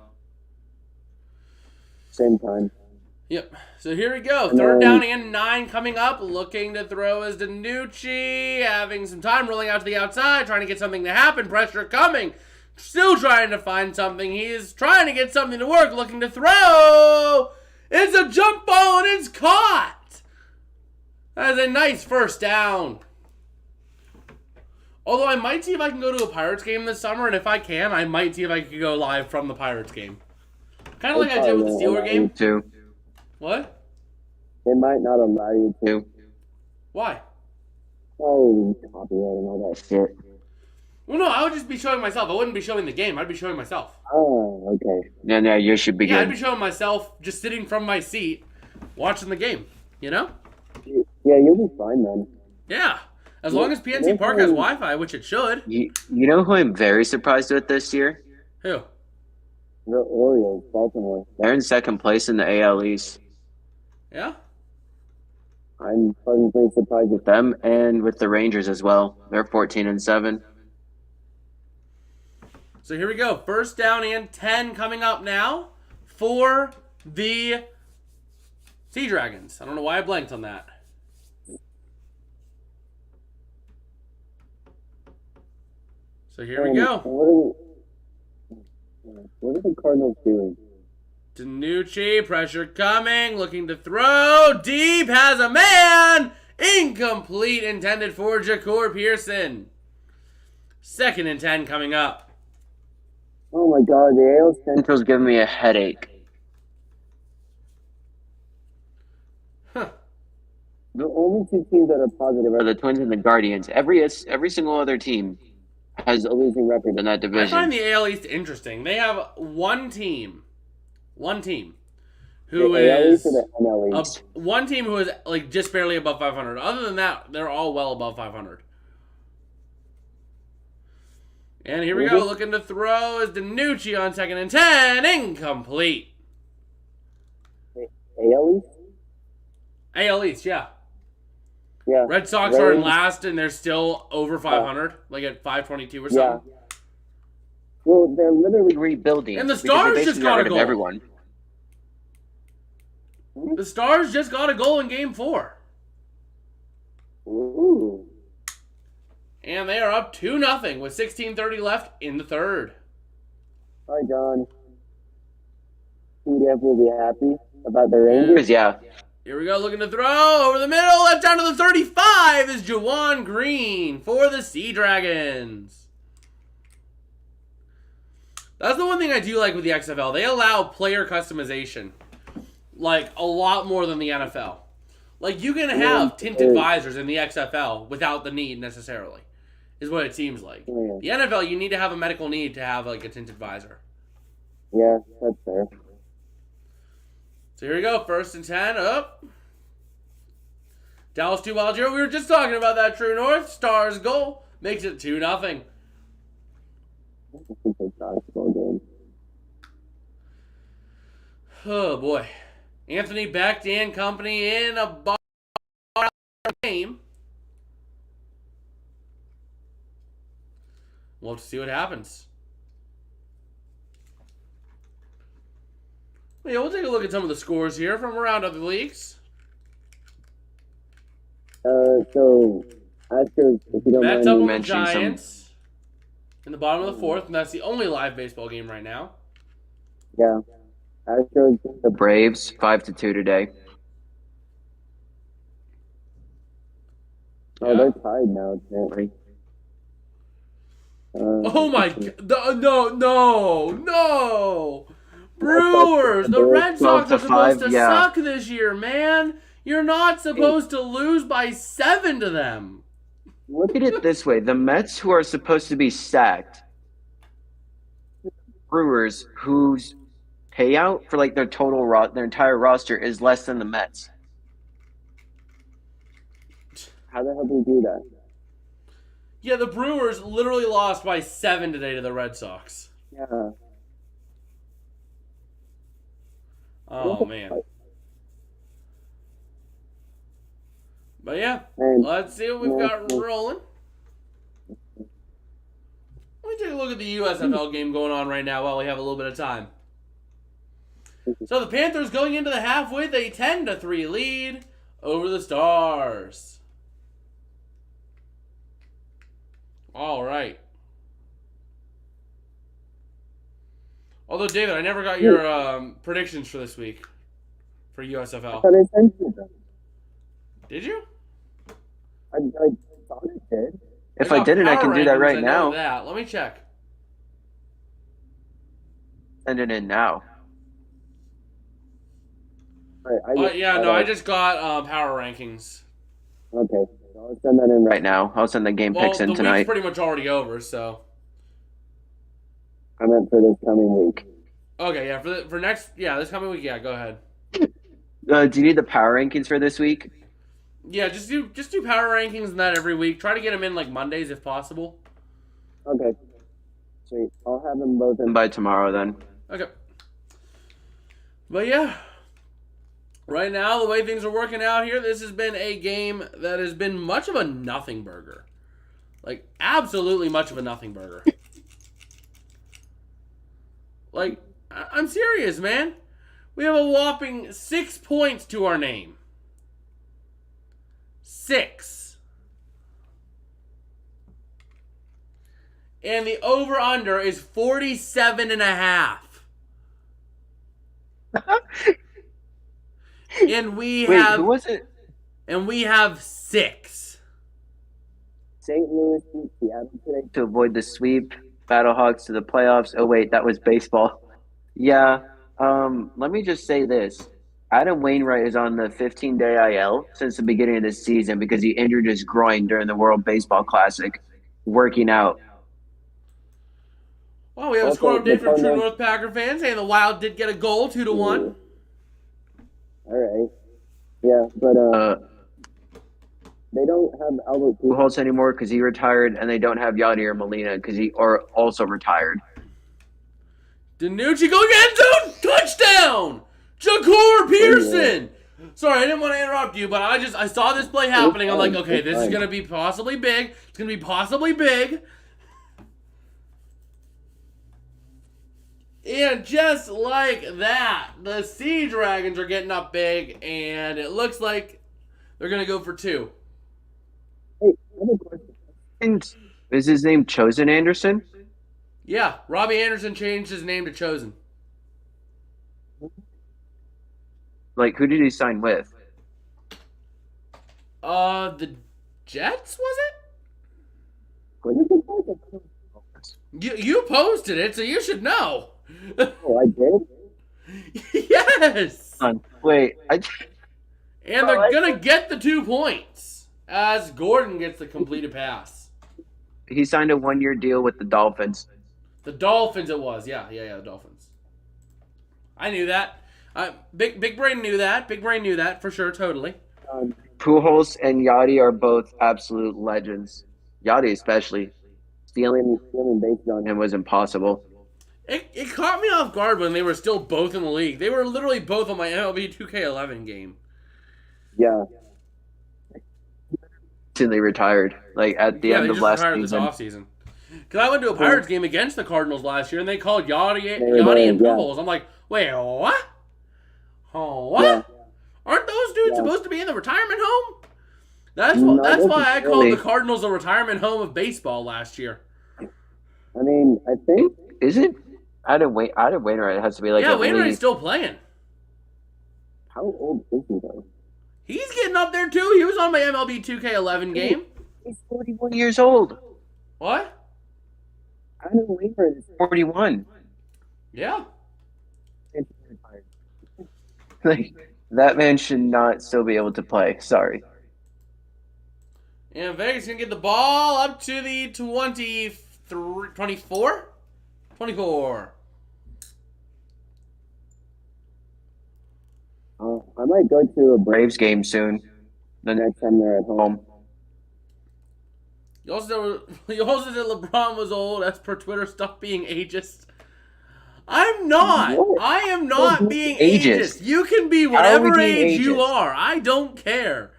Same time.
Yep. So here we go. Third down and 9 coming up. Looking to throw is DiNucci. Having some time, rolling out to the outside, trying to get something to happen. Pressure coming. Still trying to find something. He is trying to get something to work. Looking to throw. It's a jump ball and it's caught. That is a nice first down. Although I might see if I can go to a Pirates game this summer, and if I can, I might see if I can go live from the Pirates game. Kind of like I did with the Steeler game.
Too.
What?
They might not allow you to.
Why?
Oh, copyright and all that shit.
Well, no, I would just be showing myself. I wouldn't be showing the game. I'd be showing myself.
Oh, okay. Yeah, you should be good.
I'd be showing myself just sitting from my seat, watching the game. You know?
Yeah, you'll be fine then.
Yeah. As long as PNC Park has Wi-Fi, which it should.
You know who I'm very surprised with this year?
Who?
The Orioles, Baltimore. They're in second place in the AL East.
Yeah?
I'm pleasantly surprised with them and with the Rangers as well. They're 14-7.
So here we go. First down and 10 coming up now for the Sea Dragons. I don't know why I blanked on that. So here we go.
What are the Cardinals doing?
DiNucci, pressure coming, looking to throw. Deep, has a man. Incomplete, intended for Ja'Cour Pearson. Second and 10 coming up.
Oh my God, the AL Central's giving me a headache.
Huh.
The only two teams that are positive are the Twins and the Guardians. Every single other team has a losing record in that division.
I find the AL East interesting. They have one team who
the AL
is
East or the NL East?
one team who is like just barely above 500. Other than that, they're all well above 500. And here we go, looking to throw is DiNucci on second and 10, incomplete.
AL East?
AL East, yeah.
Yeah.
Red Sox are in last, and they're still over 500, like at 522 or something.
Yeah. Well, they're literally rebuilding.
And the Stars just got a goal.
Everyone.
The Stars just got a goal in Game 4.
Ooh.
And they are up 2-0 with 16:30 left in the third.
Hi, John. CDF will be happy about the Rangers. Yeah.
Here we go, looking to throw over the middle. That's down to the 35 is Juwan Green for the Sea Dragons. That's the one thing I do like with the XFL. They allow player customization, like a lot more than the NFL. Like you can have tinted visors in the XFL without the need necessarily, is what it seems like. The NFL, you need to have a medical need to have like a tinted visor.
Yeah, that's fair.
So here we go, first and 10, up. Dallas 2 Wild 0. We were just talking about that True North. Stars goal makes it 2-0. Oh boy. Anthony Becht and company in a bar game. We'll have to see what happens. Yeah, we'll take a look at some of the scores here from around other leagues.
So, Astros, if you don't
Mets
mind
up on the
mentioning
Giants in the bottom of the fourth, and that's the only live baseball game right now.
Yeah. Astros, the Braves, 5-2 today. Oh, they're tied now, apparently.
Oh my God. No. Brewers, the Red Sox are supposed to suck this year, man. You're not supposed to lose by 7 to them.
Look at it this way. The Mets, who are supposed to be stacked, Brewers, whose payout for like their their entire roster is less than the Mets. How the hell do we do that?
Yeah, the Brewers literally lost by 7 today to the Red Sox.
Yeah.
Oh, man. But yeah, let's see what we've got rolling. Let me take a look at the USFL game going on right now while we have a little bit of time. So the Panthers going into the half with a 10-3 lead over the Stars. All right. Although, David, I never got your predictions for this week for USFL.
I thought I sent you them.
Did you?
I thought it did. If I
got
didn't, I
power
can do that
rankings,
right
I know
now.
that. Let me check.
Send it in now. All right,
Yeah, no, I just got power rankings.
okay. I'll send that in right now. I'll send the game
Well,
picks in
the week's
tonight.
pretty much already over, so.
I meant for this coming week.
Okay, yeah, for next, yeah, this coming week, yeah, go ahead.
Do you need the power rankings for this week?
Yeah, just do power rankings and that every week. Try to get them in like Mondays if possible.
Okay. Sweet. I'll have them both in by tomorrow then.
Okay. But yeah, right now the way things are working out here, this has been a game that has been much of a nothing burger. Like absolutely much of a nothing burger. Like I'm serious, man. We have a whopping 6 points to our name. 6. And the over-under is 47.5. And we
Wait,
have...
who was it?
And we have 6.
St. Louis beat Seattle today to avoid the sweep. Battlehawks to the playoffs. Oh wait, that was baseball. Yeah. Let me just say this. Adam Wainwright is on the 15-day IL since the beginning of this season because he injured his groin during the World Baseball Classic, working out.
Well, we have a score update from True North Packer fans saying the Wild did get a goal, 2-1.
All right. Yeah, but they don't have Albert Pujols anymore because he retired, and they don't have Yadier Molina because he also retired.
Danucci going end zone, touchdown! Jacour Pearson. Sorry, I didn't want to interrupt you, but I saw this play happening. I'm like, okay, this is gonna be possibly big. It's gonna be possibly big. And just like that, the Sea Dragons are getting up big, and it looks like they're gonna go for 2.
Hey, I have a question. Is his name Chosen Anderson?
Yeah, Robbie Anderson changed his name to Chosen.
Like, who did he sign with?
The Jets, was it? You posted it, so you should know.
Oh, I did?
Yes!
Wait,
And they're gonna get the 2 points as Gordon gets the completed pass.
He signed a 1-year deal with the Dolphins.
The Dolphins it was. Yeah, the Dolphins. I knew that. Big Brain knew that. Big Brain knew that for sure, totally.
Pujols and Yachty are both absolute legends. Yachty especially. Stealing bases on him was impossible.
It caught me off guard when they were still both in the league. They were literally both on my MLB 2K11 game.
Yeah. They retired, like at the end of last season.
This offseason. Because I went to a Pirates game against the Cardinals last year, and they called Yachty and Pujols. I'm like, wait, what? Oh, what? Yeah. Aren't those dudes supposed to be in the retirement home? That's why I called the Cardinals the retirement home of baseball last year.
I mean, I think is it? Adam Wainwright has to be like
Wainwright's still playing.
How old is he though?
He's getting up there too. He was on my MLB 2K11 game.
He's 41 years old.
What?
Adam Wainwright is 41.
Yeah.
Like, that man should not still be able to play. Sorry.
And Vegas is going to get the ball up to the 24? 24.
I might go to a Braves game soon. The next time they're at home.
You also said LeBron was old as per Twitter. Stop being ageist. I'm not. What? I am not being ageist. You can be whatever age you are. I don't care.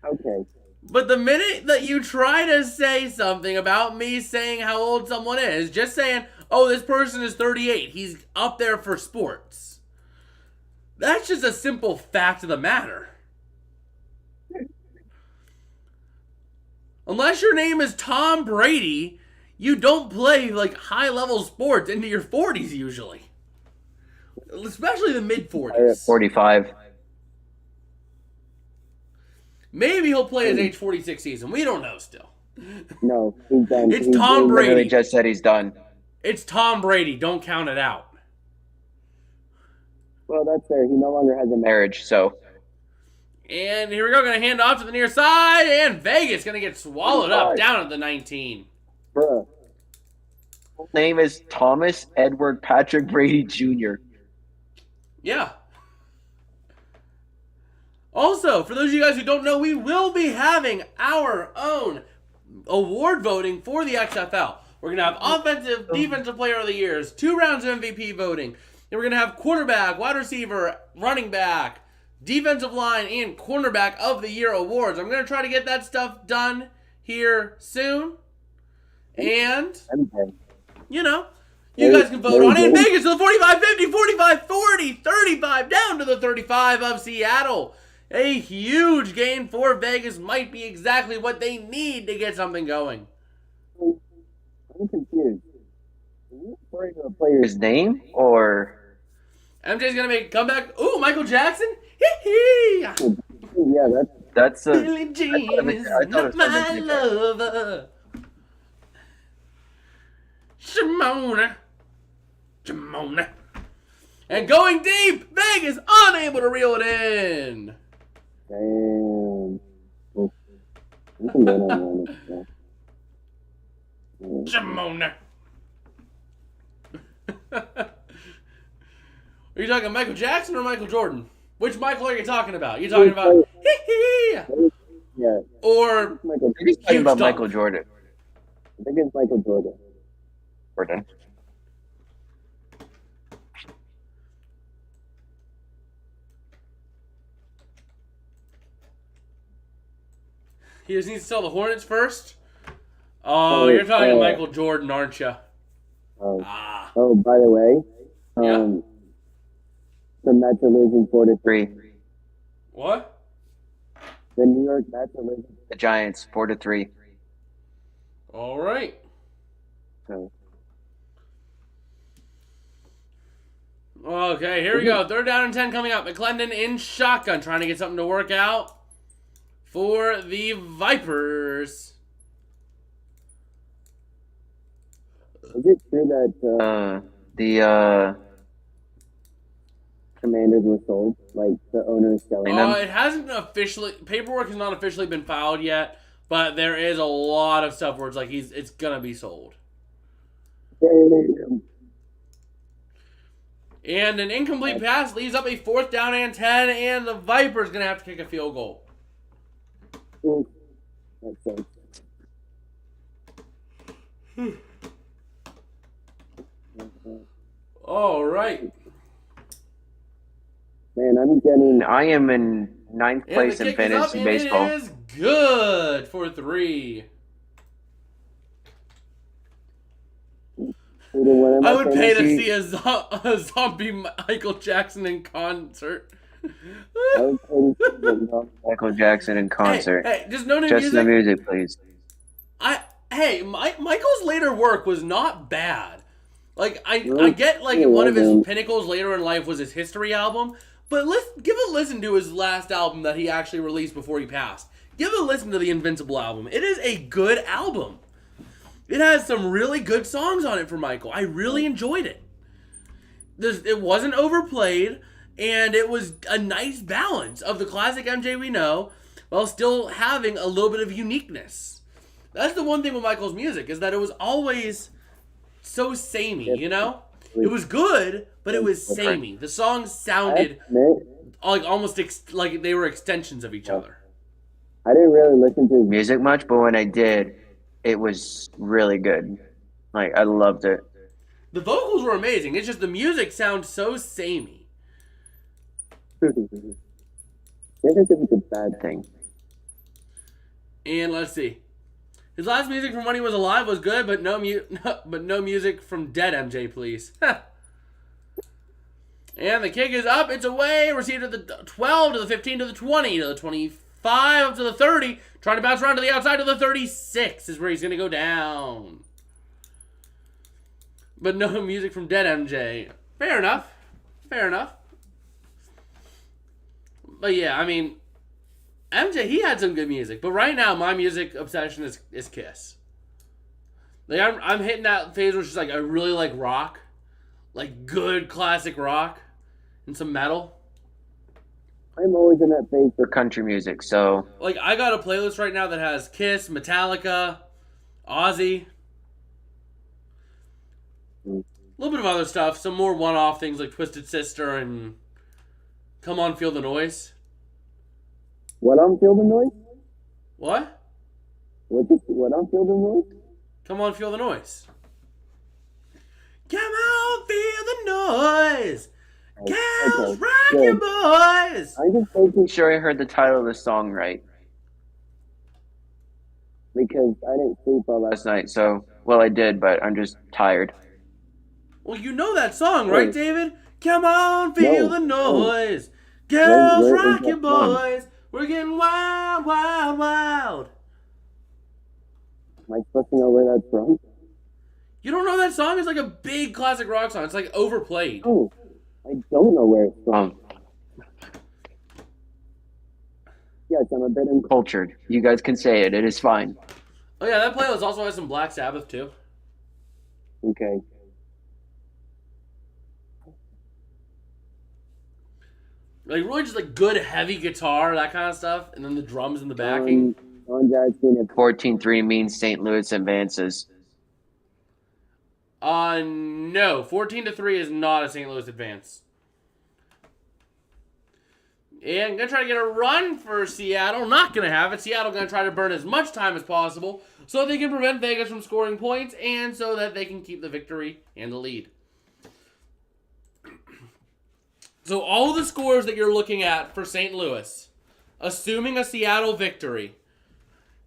Okay.
But the minute that you try to say something about me saying how old someone is, just saying, oh, this person is 38, he's up there for sports. That's just a simple fact of the matter. Unless your name is Tom Brady, you don't play like high-level sports into your 40s usually. Especially the mid-40s.
45.
Maybe he'll play his age 46 season. We don't know still.
No, he's done.
It's
He
Tom
literally
Brady.
just said he's done.
It's Tom Brady. Don't count it out.
Well, that's fair. He no longer has a marriage, so.
And here we go. Going to hand off to the near side. And Vegas going to get swallowed up down at the 19.
Bruh. His name is Thomas Edward Patrick Brady Jr.
Yeah. Also, for those of you guys who don't know, we will be having our own award voting for the XFL. We're going to have offensive, defensive player of the years, 2 rounds of MVP voting. Then we're going to have quarterback, wide receiver, running back, defensive line, and cornerback of the year awards. I'm going to try to get that stuff done here soon. And, you know, you guys can vote on it. In Vegas to the 45, 50, 45, 40, 35, down to the 35 of Seattle. A huge gain for Vegas might be exactly what they need to get something going.
I'm confused. Are you referring to a player's name or?
MJ's gonna make a comeback. Ooh, Michael Jackson. Hee hee.
Yeah, that's a.
Billie Jean is not my lover. Shimona. And going deep, Vegas unable to reel it in.
Damn. We can go down there.
Shimona. Are you talking Michael Jackson or Michael Jordan? Which Michael are you talking about? You talking about
Yeah.
or
He's talking about
Stomp?
Michael Jordan. I think it's Michael Jordan. Jordan.
He just needs to sell the Hornets first? Oh, you're talking Michael Jordan, aren't you?
Oh, by the way, the Mets are losing 4-3.
What?
The New York Mets are losing the Giants 4-3.
All right.
So.
Okay, here we go. 3rd down and 10 coming up. McClendon in shotgun, trying to get something to work out for the Vipers.
Is it true that the Commanders were sold? Like, the owner is selling them?
It hasn't officially... Paperwork has not officially been filed yet, but there is a lot of stuff where it's like it's going to be sold.
Damn.
And an incomplete pass leaves up a 4th down and 10, and the Vipers going to have to kick a field goal.
That sucks.
All right.
Man, I am in 9th
And
place
the
in
kick is up,
fantasy
and
baseball.
it is good for 3. I would pay to see a zombie Michael Jackson in concert.
Michael Jackson in concert.
Hey, just no new
Just
music.
the music, please.
Michael's later work was not bad. Like I get like one of his pinnacles later in life was his History album, but give a listen to his last album that he actually released before he passed. Give a listen to the Invincible album. It is a good album. It has some really good songs on it for Michael. I really enjoyed it. It wasn't overplayed, and it was a nice balance of the classic MJ we know, while still having a little bit of uniqueness. That's the one thing with Michael's music, is that it was always so samey, you know? It was good, but it was samey. The songs sounded like almost like they were extensions of each other.
I didn't really listen to his music much, but when I did, it was really good. Like, I loved it.
The vocals were amazing. It's just the music sounds so samey.
This isn't a bad thing.
And let's see. His last music from when he was alive was good, but no music from dead MJ, please. And the kick is up. It's away. Received at the 12, to the 15, to the 20, to the 25, up to the 30. Trying to bounce around to the outside to the 36 is where he's going to go down. But no music from dead MJ. Fair enough. Fair enough. But yeah, I mean, MJ, he had some good music, but right now my music obsession is Kiss. Like I'm hitting that phase where it's just like I really like rock, like good classic rock, and some metal.
I'm always in that phase for country music, so
Like I got a playlist right now that has Kiss, Metallica, Ozzy, a little bit of other stuff, some more one-off things like Twisted Sister and Come On Feel the Noise.
what I'm Feel the Noise?
What?
What I'm Feel the Noise?
Come On Feel the Noise. Come on, feel the noise. Girls, rock your boys.
I'm just making sure I heard the title of the song right. Because I didn't sleep well last night, so, well, I did, but I'm just tired.
Well, you know that song, right, David? Come on, feel the noise. Girls, rock your boys. We're getting wild, wild, wild.
Am I supposed to know where that's from?
You don't know that song? It's like a big classic rock song. It's like overplayed.
Oh, I don't know where it's from. Yes, I'm a bit uncultured. You guys can say it. It is fine.
Oh, yeah, that playlist also has some Black Sabbath, too.
Okay.
Like, really just like good heavy guitar, that kind of stuff, and then the drums and the backing.
On Jackson at 14-3 means St. Louis advances.
No. 14-3 is not a St. Louis advance. And I'm going to try to get a run for Seattle. Not going to have it. Seattle going to try to burn as much time as possible so they can prevent Vegas from scoring points and so that they can keep the victory and the lead. So all the scores that you're looking at for St. Louis, assuming a Seattle victory,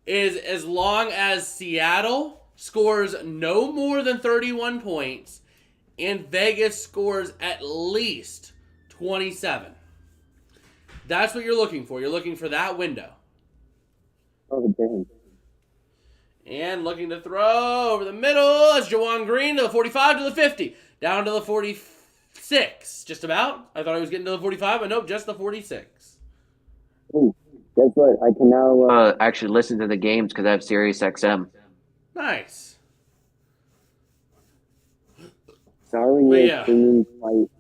is as long as Seattle scores no more than 31 points and Vegas scores at least 27. That's what you're looking for. You're looking for that window.
Oh, damn.
And looking to throw over the middle. That's Jawan Green to the 45 to the 50. Down to the 46. Just about. I thought I was getting to the 45, but nope, just the 46.
Ooh, guess what? I can now actually listen to the games because I have Sirius XM.
Nice.
Sorry,
But yeah.
Fight.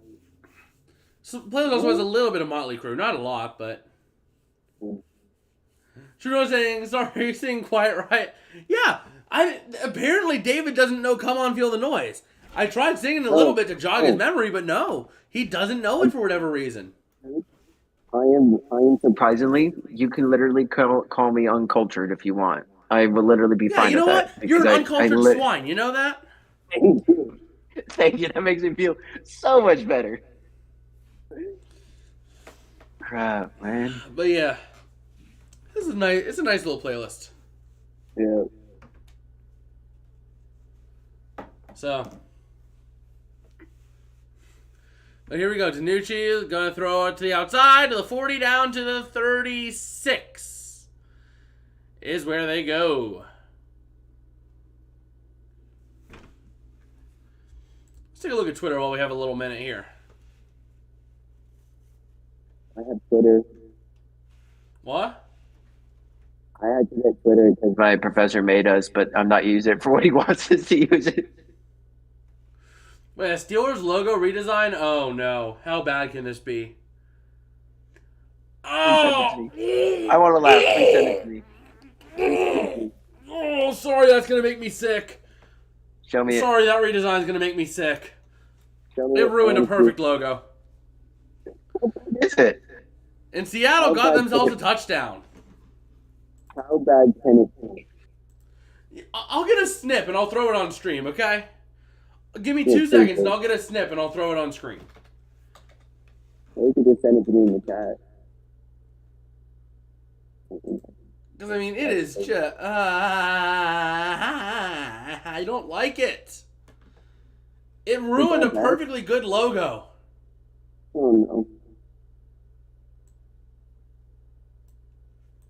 So playoffs also has a little bit of Motley Crue. Not a lot, but... Trudeau saying, sorry, you're saying quiet right. Yeah, apparently David doesn't know Come On Feel the Noise. I tried singing a little bit to jog his memory, but no. He doesn't know it for whatever reason.
I am surprisingly, you can literally call me uncultured if you want. I will literally be fine with that.
You know what? You're an uncultured swine. You know that?
Thank you. Thank you. That makes me feel so much better. Crap, man.
But yeah. This is nice. It's a nice little playlist.
Yeah.
So. But here we go. Danucci is going to throw it to the outside, to the 40, down to the 36. Is where they go. Let's take a look at Twitter while we have a little minute here.
I have Twitter.
What?
I had to get Twitter because my professor made us, but I'm not using it for what he wants us to use it.
Wait, a Steelers logo redesign? Oh no. How bad can this be? Oh!
I want to laugh. Please send it to me.
Oh, sorry, that's going to make me sick.
Show me
Sorry, that redesign is going to make me sick.
Show me
They ruined a perfect logo.
What is it?
And Seattle got themselves a touchdown.
How bad can it be?
I'll get a snip and I'll throw it on stream, okay? Give me 2 seconds and I'll get a snip and I'll throw it on screen.
Or you could just send it to me in the chat.
Because, I mean, it is just... I don't like it. It ruined a perfectly good logo.
Oh, no.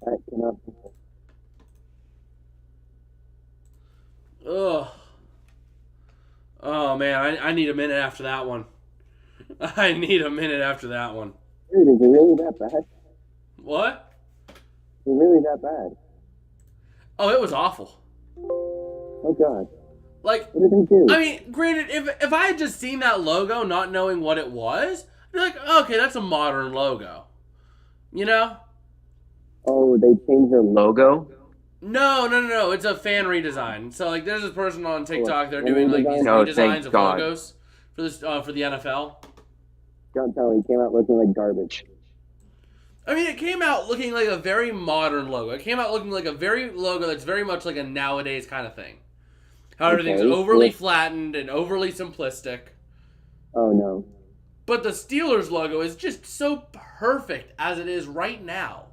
I cannot.
Ugh. Oh, man, I need a minute after that one. I need a minute after that one.
Dude, is it really that bad?
What?
really that bad?
Oh, it was awful.
Oh God.
Like,
What did they do?
I mean, granted, if I had just seen that logo, not knowing what it was, I'd be like, okay, that's a modern logo. You know?
Oh, they changed their logo?
No. It's a fan redesign. So, like, there's this person on TikTok. They're doing like these
Oh,
redesigns
thank
of
God.
logos for the NFL.
Don't tell me, he came out looking like garbage.
I mean, it came out looking like a very modern logo. It came out looking like a very logo that's very much like a nowadays kind of thing. How everything's
Okay,
overly
yeah.
flattened and overly simplistic.
Oh no.
But the Steelers logo is just so perfect as it is right now.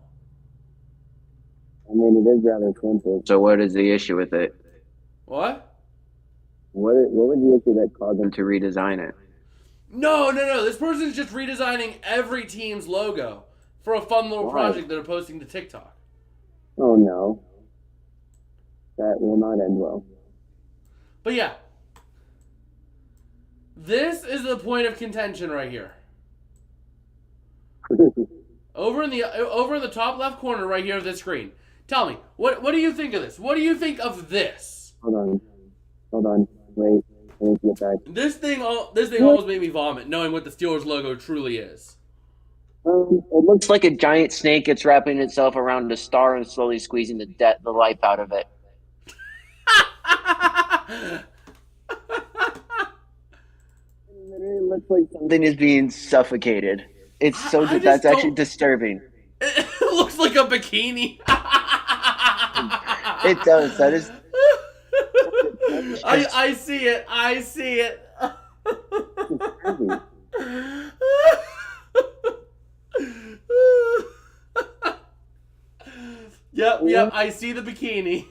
I mean, it is rather simple. So what is the issue with it?
What?
What was the issue that caused them to redesign it?
No. This person's just redesigning every team's logo for a fun little project that they're posting to TikTok.
Oh no. That will not end well.
But yeah. This is the point of contention right here. Over in the top left corner right here of this screen. Tell me, what do you think of this? What do you think of this?
Hold on. Wait. I need to get back.
This thing almost made me vomit, knowing what the Steelers logo truly is.
It looks like a giant snake. It's wrapping itself around a star and slowly squeezing the life out of it. It literally looks like something is being suffocated. It's so that's actually disturbing.
It looks like a bikini.
It does. That is.
I see it. Yep. I see the bikini.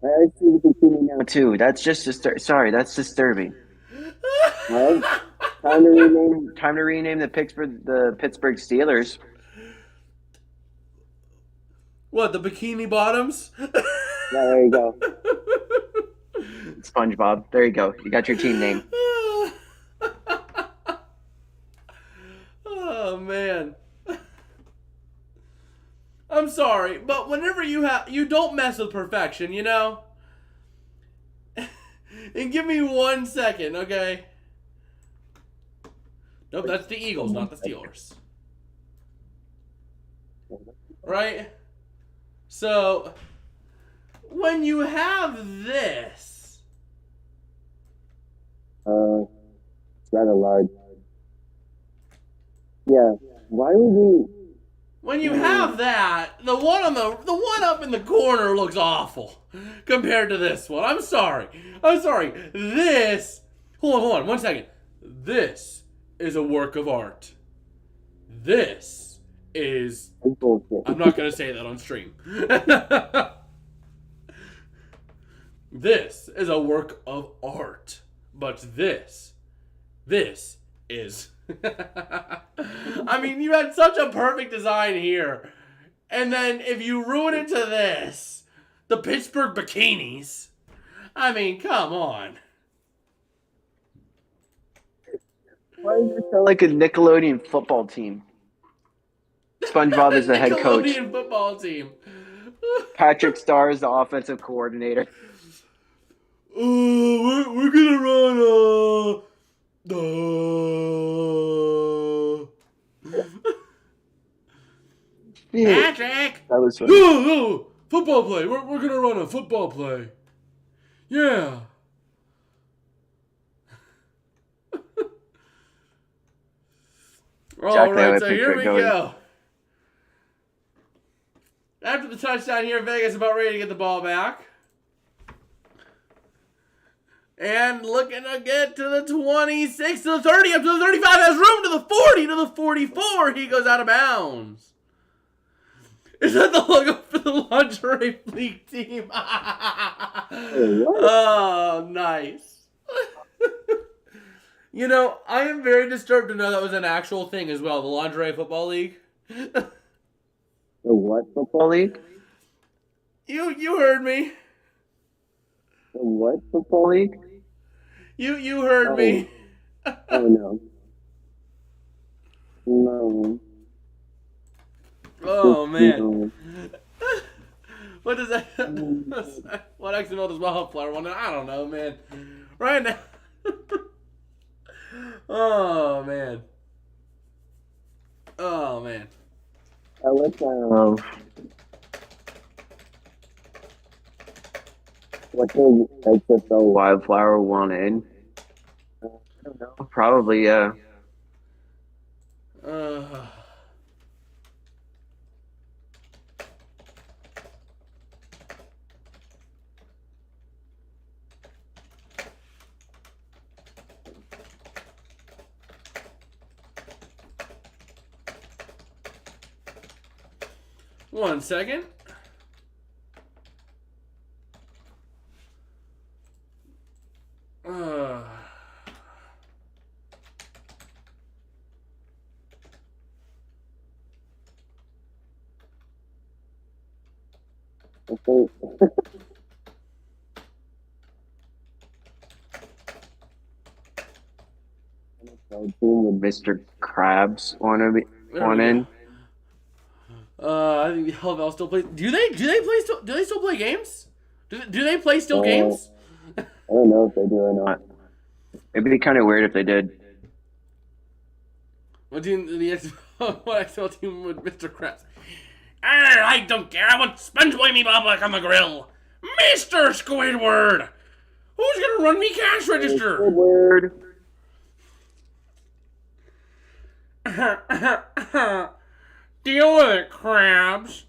I see the bikini now too. That's just sorry. That's disturbing. Well, time to rename the Pittsburgh Steelers.
What, the Bikini Bottoms?
Yeah, there you go. SpongeBob. There you go. You got your team name.
Oh man. I'm sorry, but whenever you don't mess with perfection, you know? And give me 1 second, okay? Nope, that's the Eagles, not the Steelers. Right? So, when you have this...
It's rather large. Yeah, why would you...
When you have that, the one up in the corner looks awful compared to this one. I'm sorry. This... Hold on, 1 second. This is a work of art. This is... I'm not going to say that on stream. This is a work of art. But this is... I mean, you had such a perfect design here. And then if you ruin it to this, the Pittsburgh Bikinis, I mean, come on.
Why does it sound like a Nickelodeon football team? SpongeBob is the head coach.
Nickelodeon football team.
Patrick Starr is the offensive coordinator.
We're gonna run Patrick!
That was funny.
No! Football play! We're gonna run a football play. Yeah. Alright, so here we go. After the touchdown here, Vegas about ready to get the ball back. And looking to get to the 26, to the 30, up to the 35, has room to the 40, to the 44. He goes out of bounds. Is that the logo for the lingerie league team? Oh, nice. You know, I am very disturbed to know that was an actual thing as well, the lingerie football league.
The what football league?
You heard me.
The what football league?
You heard me.
Oh no. No.
Oh, man.
No.
What does that... What XFL does Wildflower want? I don't know, man. Right now... Oh, man. Oh, man.
What the XFL Wildflower want in? I don't know. Probably, yeah.
Uh, 1 second.
Okay. NFL team with Mr. Krabs want in?
I think the LFL still plays. Do they still play games? Do they play still games?
I don't know if they do or not. It'd be kind of weird if they did.
What team? What XFL team with Mr. Krabs? I don't care. I want SpongeBob me back on the grill, Mr. Squidward. Who's gonna run me cash register?
Squidward.
Deal with it, Krabs.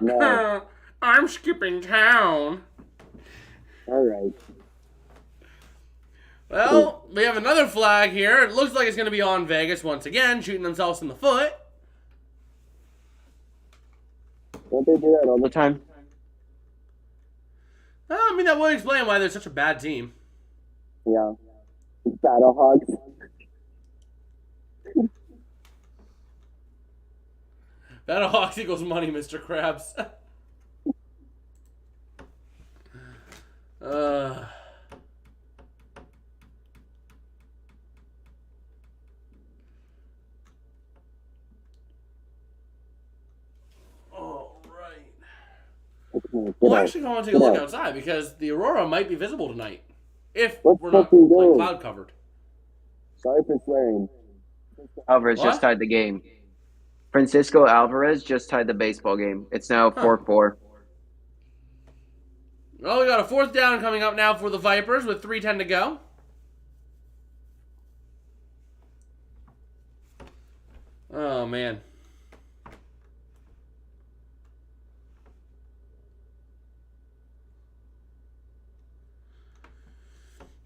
No.
I'm skipping town.
All right.
Well, we have another flag here. It looks like it's going to be on Vegas once again, shooting themselves in the foot.
Don't they do that all the time?
Well, I mean, that would explain why they're such a bad team.
Yeah. Battlehawks.
Battlehawks equals money, Mr. Krabs. Well, actually, I want to take a look outside because the aurora might be visible tonight. If we're not like, cloud covered.
Sorry for swearing. Alvarez just tied the game. Francisco Alvarez just tied the baseball game. It's now 4-4.
Well, we got a 4th down coming up now for the Vipers with 3:10 to go. Oh, man.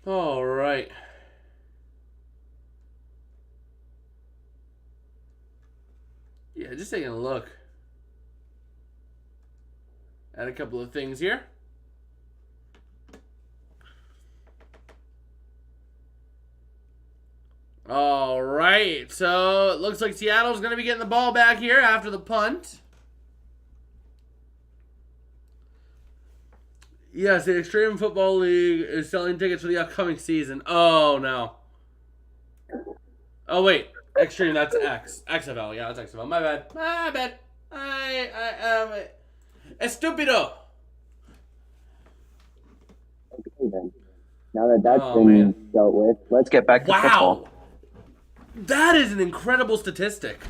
All right. Yeah, just taking a look at a couple of things here. All right, so it looks like Seattle's going to be getting the ball back here after the punt. Yes, the Extreme Football League is selling tickets for the upcoming season. Oh, no. Oh, wait. Extreme, that's XFL. Yeah, that's XFL. My bad. My bad. Estupido.
Okay, then. Now that that's been dealt with, let's get back to football.
That is an incredible statistic.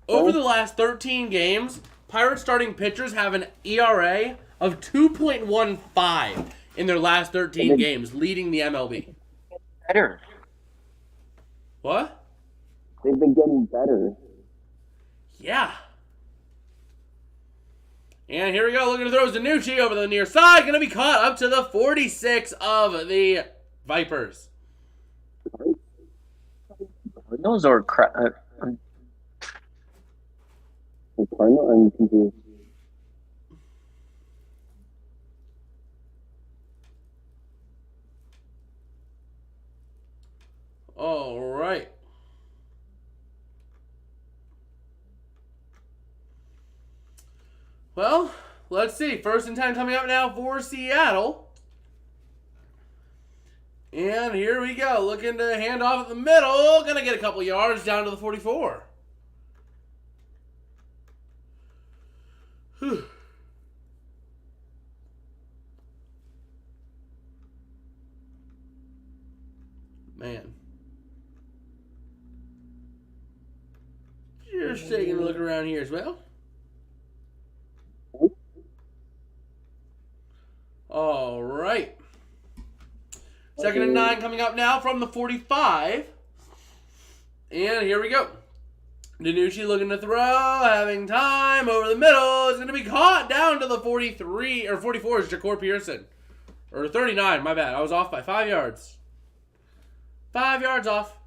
Over the last 13 games, Pirates starting pitchers have an ERA of 2.15 in their last 13 games, leading the MLB.
Better.
What?
They've been getting better.
Yeah. And here we go. Looking to throw Zanucci over the near side. Going to be caught up to the 46 of the Vipers.
Those are Cardinal. I'm confused.
All right. Well, let's see. 1st and 10 coming up now for Seattle. And here we go. Looking to hand off at the middle. Going to get a couple yards down to the 44. Whew. Man. Just taking a look around here as well. All right. 2nd and 9 coming up now from the 45. And here we go. Danucci looking to throw, having time over the middle. It's going to be caught down to the 43, or 44 is Ja'Cour Pearson. Or 39, my bad. I was off by 5 yards. 5 yards off.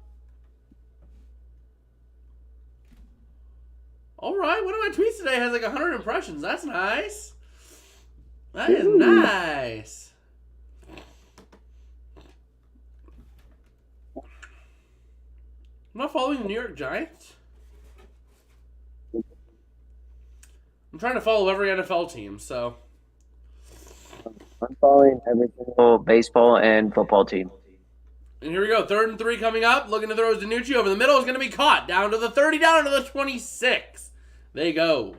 All right, one of my tweets today has like 100 impressions. That's nice. That is nice. I'm not following the New York Giants. I'm trying to follow every NFL team, so.
I'm following every single baseball and football team.
And here we go. 3rd and 3 coming up. Looking to throw Danucci over the middle. Is going to be caught. Down to the 30, down to the 26. They go.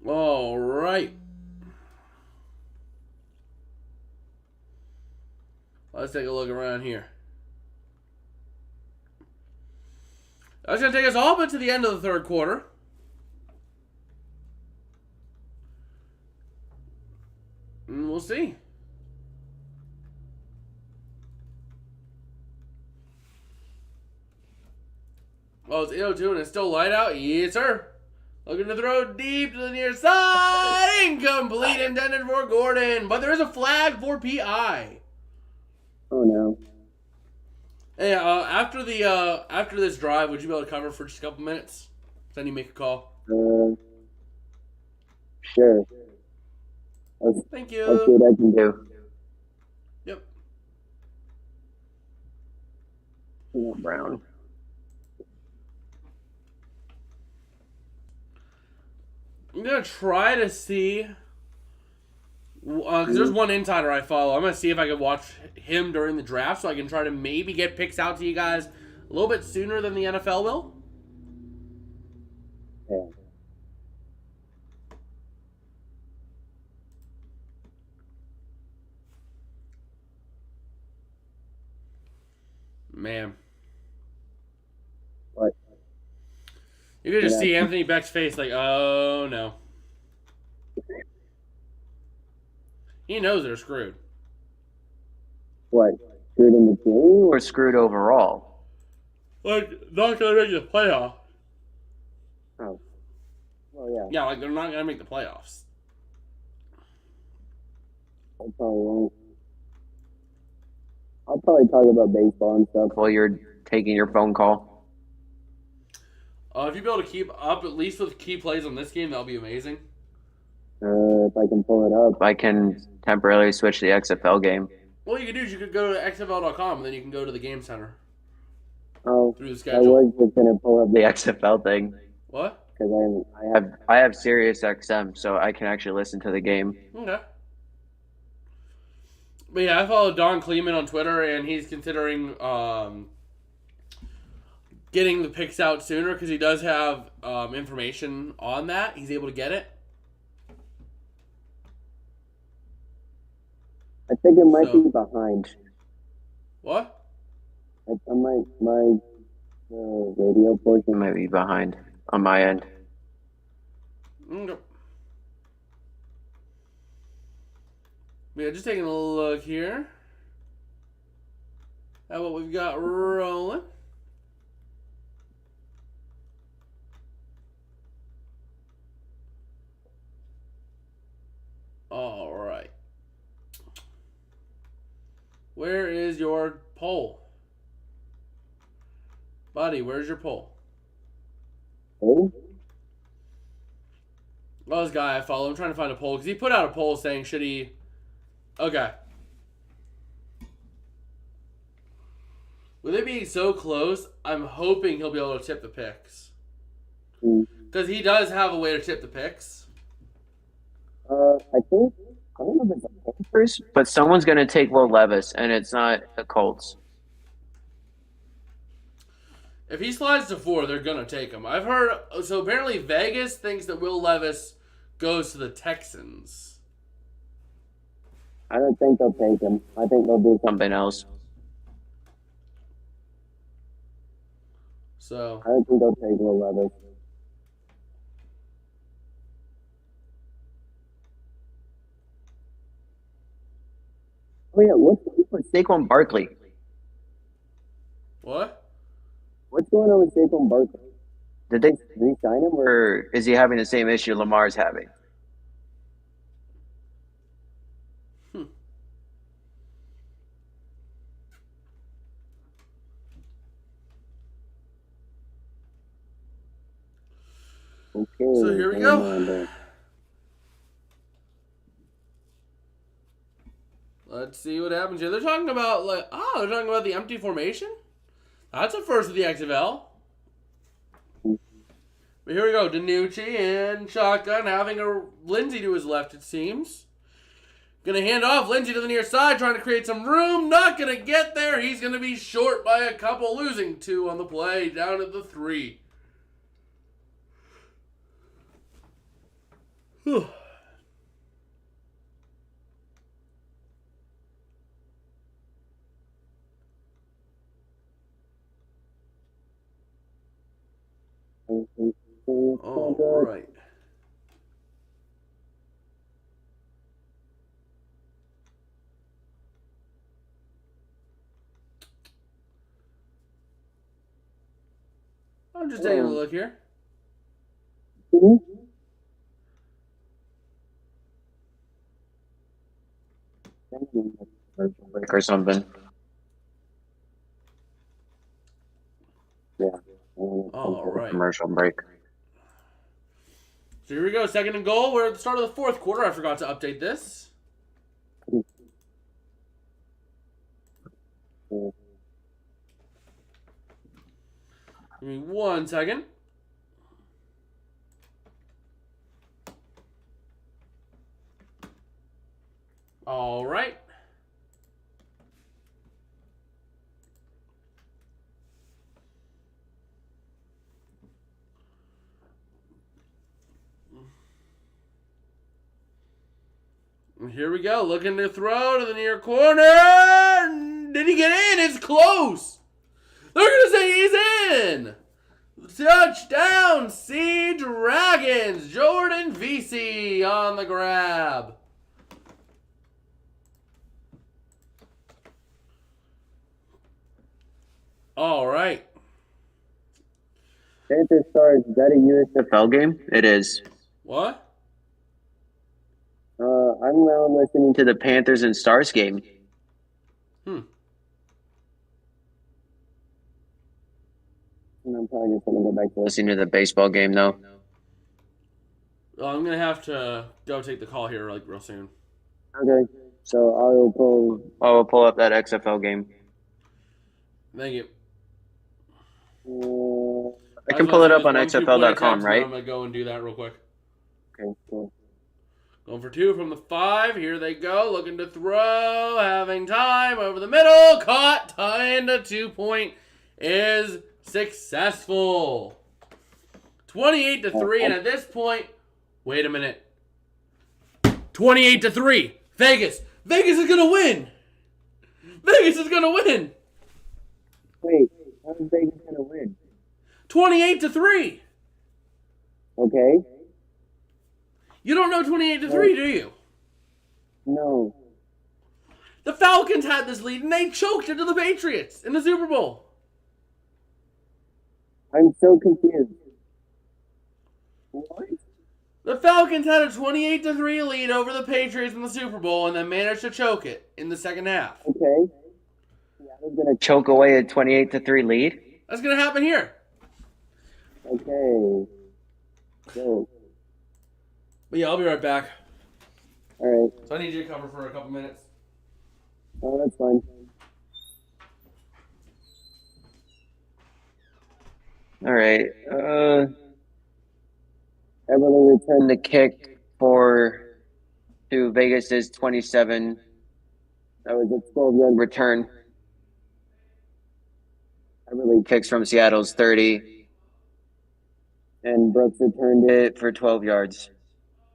All right. Let's take a look around here. That's going to take us all but to the end of the 3rd quarter. And we'll see. Well, it's 8:02 and it's still light out. Yes, sir. Looking to throw deep to the near side. Incomplete, intended for Gordon. But there is a flag for PI.
Oh, no.
Hey, after this drive, would you be able to cover for just a couple minutes? Then you make a call.
Sure.
Thank you.
Let's see what I can do.
Yep.
Brown.
I'm going to try to see, because there's one insider I follow. I'm going to see if I can watch him during the draft so I can try to maybe get picks out to you guys a little bit sooner than the NFL will.
Yeah.
Man.
What?
You could just see Anthony Beck's face like, oh no. He knows they're screwed.
What? Screwed in the game or screwed overall?
Like, not going to make the playoff.
Oh. Oh, yeah.
Yeah, like, they're not going to make the playoffs.
I probably won't. I'll probably talk about baseball and stuff while you're taking your phone call.
If you'd be able to keep up at least with key plays on this game, that'll be amazing.
If I can pull it up, I can temporarily switch the XFL game.
What you could do is you could go to XFL.com and then you can go to the game center.
Oh,
through the
I
schedule.
was just gonna pull up the XFL thing
What?
because I have Sirius XM, so I can actually listen to the game.
Okay. But yeah, I follow Don Kleeman on Twitter, and he's considering getting the picks out sooner because he does have information on that. He's able to get it.
I think it might be behind.
What?
My radio portion might be behind on my end.
Okay. Yeah, just taking a look here at what we've got rolling. All right. Where is your poll? Buddy, where's your poll?
Oh?
Well, this guy I follow, I'm trying to find a poll because he put out a poll saying should he... Okay. With it being so close, I'm hoping he'll be able to tip the picks. Because he does have a way to tip the picks.
I don't know if it's the Panthers, but someone's going to take Will Levis, and it's not the Colts.
If he slides to 4, they're going to take him. I've heard... So apparently Vegas thinks that Will Levis goes to the Texans.
I don't think they'll take him. I think they'll do something else.
So...
I don't think they'll take Will Levis. Oh, yeah. What's going on with Saquon Barkley?
What?
What's going on with Saquon Barkley? Did they re-sign him, or is he having the same issue Lamar's having? Okay.
So here we go. Let's see what happens here. They're talking about they're talking about the empty formation. That's a first of the XFL. But here we go. DiNucci and shotgun having a Lindsey to his left, it seems. Gonna hand off Lindsey to the near side, trying to create some room. Not gonna get there. He's gonna be short by a couple, losing 2 on the play, down at the 3. Whew. All right. I'm just taking a look here.
Or something. Yeah.
All right.
Commercial break.
So here we go. 2nd and goal. We're at the start of the 4th quarter. I forgot to update this. Give me 1 second. All right. And here we go. Looking to throw to the near corner. Did he get in? It's close. They're going to say he's in. Touchdown, Sea Dragons. Jordan Vesey on the grab. All right.
Panthers Stars, is that a USFL game? It is.
What?
I'm now listening to the Panthers and Stars game. And I'm probably just going to go back to listening to the baseball game, though.
Well, I'm going to have to go take the call here real soon.
Okay. So I will pull up that XFL game.
Thank you.
I can pull it up on XFL.com, right?
I'm going to go and do that real quick.
Okay, cool.
Going for 2 from the 5. Here they go. Looking to throw. Having time over the middle. Caught. And a 2-point is successful. 28-3. And at this point, wait a minute. 28-3. Vegas. Vegas is going to win. Vegas is going to win.
Wait, how is Vegas going to win?
28-3.
Okay.
You don't know 28-3, do you?
No.
The Falcons had this lead, and they choked it to the Patriots in the Super Bowl.
I'm so confused. What?
The Falcons had a 28-3 lead over the Patriots in the Super Bowl, and then managed to choke it in the second half.
Okay. Seattle's going to choke away a 28-3 lead?
That's going to happen here.
Okay. So.
But yeah, I'll be right back.
All right.
So I need you to cover for a couple minutes.
Oh, that's fine. All right. Everly returned the kick to Vegas's 27. That was a 12-yard return. Everly kicks from Seattle's 30, and Brooks returned it for 12 yards,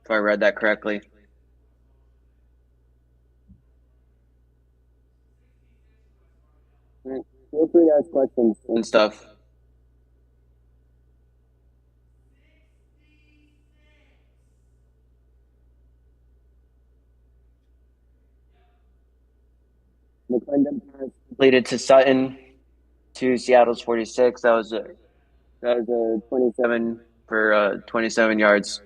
if I read that correctly. Feel free to ask questions and stuff. McClendon pass completed to Sutton to Seattle's 46. That was a 27 for 27 yards.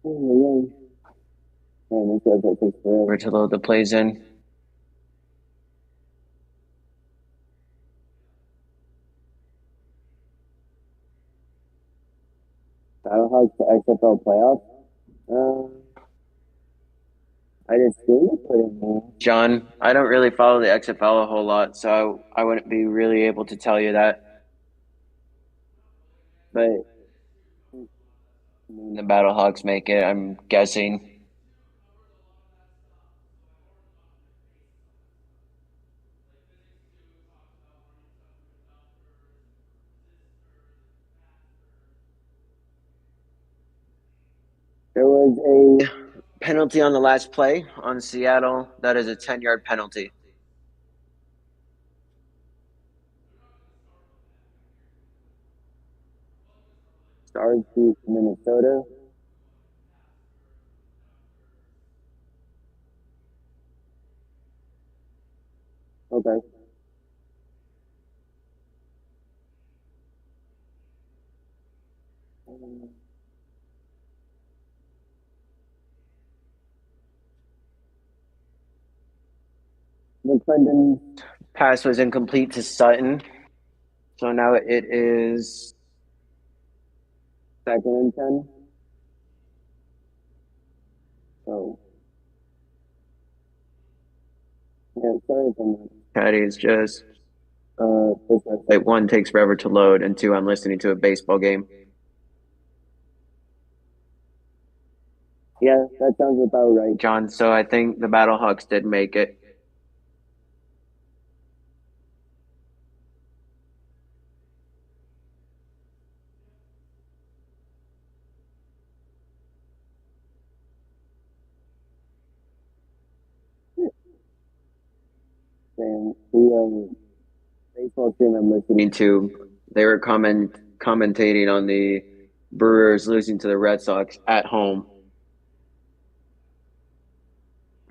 Oh, man, that takes forever to load the plays in. Battlehawks to XFL playoffs. I just seen it put in there. John, I don't really follow the XFL a whole lot, so I wouldn't be really able to tell you that. But the Battlehawks make it, I'm guessing. There was a penalty on the last play on Seattle. That is a 10-yard penalty. Stars beat Minnesota. Okay. McClendon's pass was incomplete to Sutton. So now it is 2nd and 10. Oh. Yeah, sorry if I'm not. Patty is just like one takes forever to load, and two, I'm listening to a baseball game. Yeah, that sounds about right, John. So I think the Battlehawks did make it. And the baseball team I'm listening to, they were commentating on the Brewers losing to the Red Sox at home.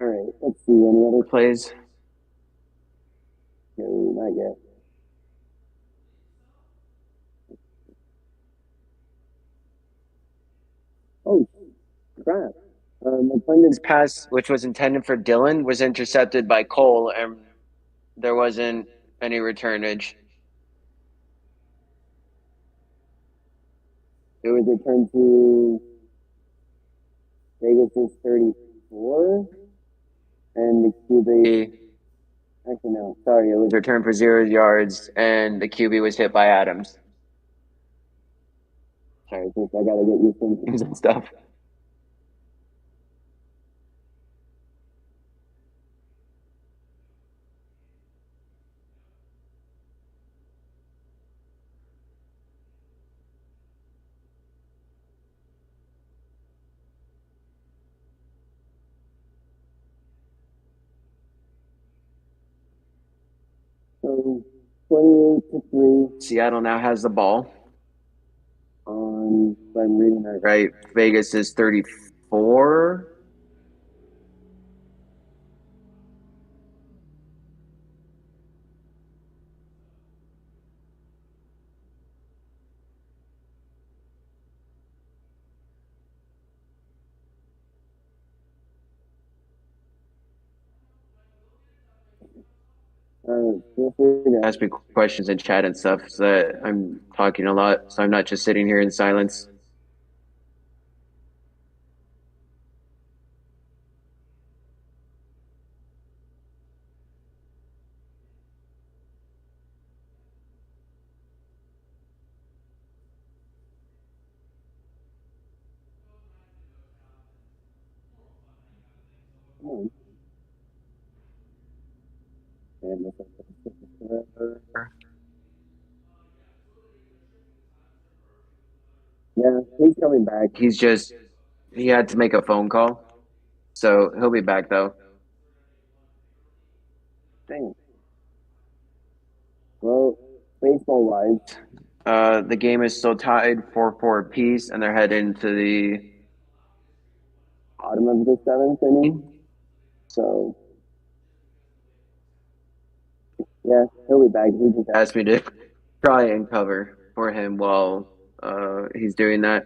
All right, let's see. Any other plays? No, not yet. Oh, crap. McClendon's pass, which was intended for Dylan, was intercepted by Cole, and there wasn't any returnage. It was returned to Vegas's 34, and the QB. Actually, no, sorry, it was returned for 0 yards, and the QB was hit by Adams. Sorry, since I gotta get used to names and stuff. So 28-3. Seattle now has the ball. If I'm reading that right, Vegas is 34. Feel free to ask me questions in chat and stuff, so that I'm talking a lot, so I'm not just sitting here in silence. Yeah, he's coming back. He had to make a phone call, so he'll be back though. Dang. Well, baseball wise, the game is still tied 4-4 apiece, and they're heading into the bottom of the seventh inning. So yeah, he'll be back. He just asked me to try and cover for him while he's doing that.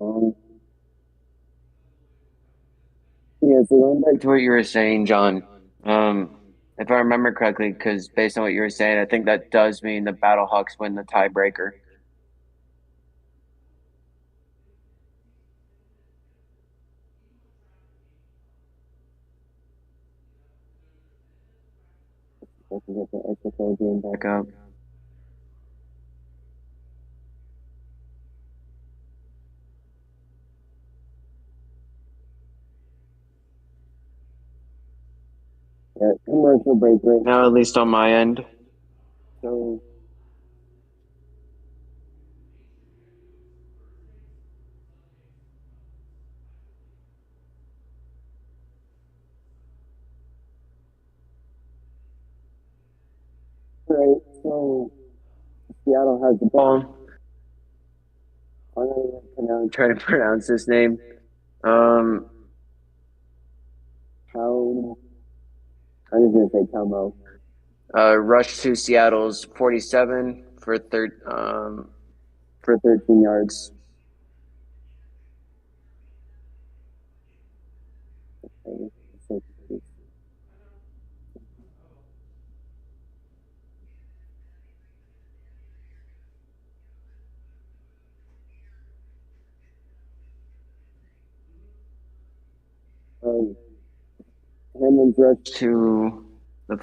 Um, yeah, so going back to what you were saying, John, if I remember correctly, because based on what you were saying, I think that does mean the Battlehawks win the tiebreaker. I can get the XFL game back up. Yeah, commercial break right now, at least on my end. So, right, so Seattle has the ball. I'm gonna try to pronounce this name. Um, how? I'm just gonna say Tomo. Rush to Seattle's 47 for 13 yards. Um, Hammond's rush to the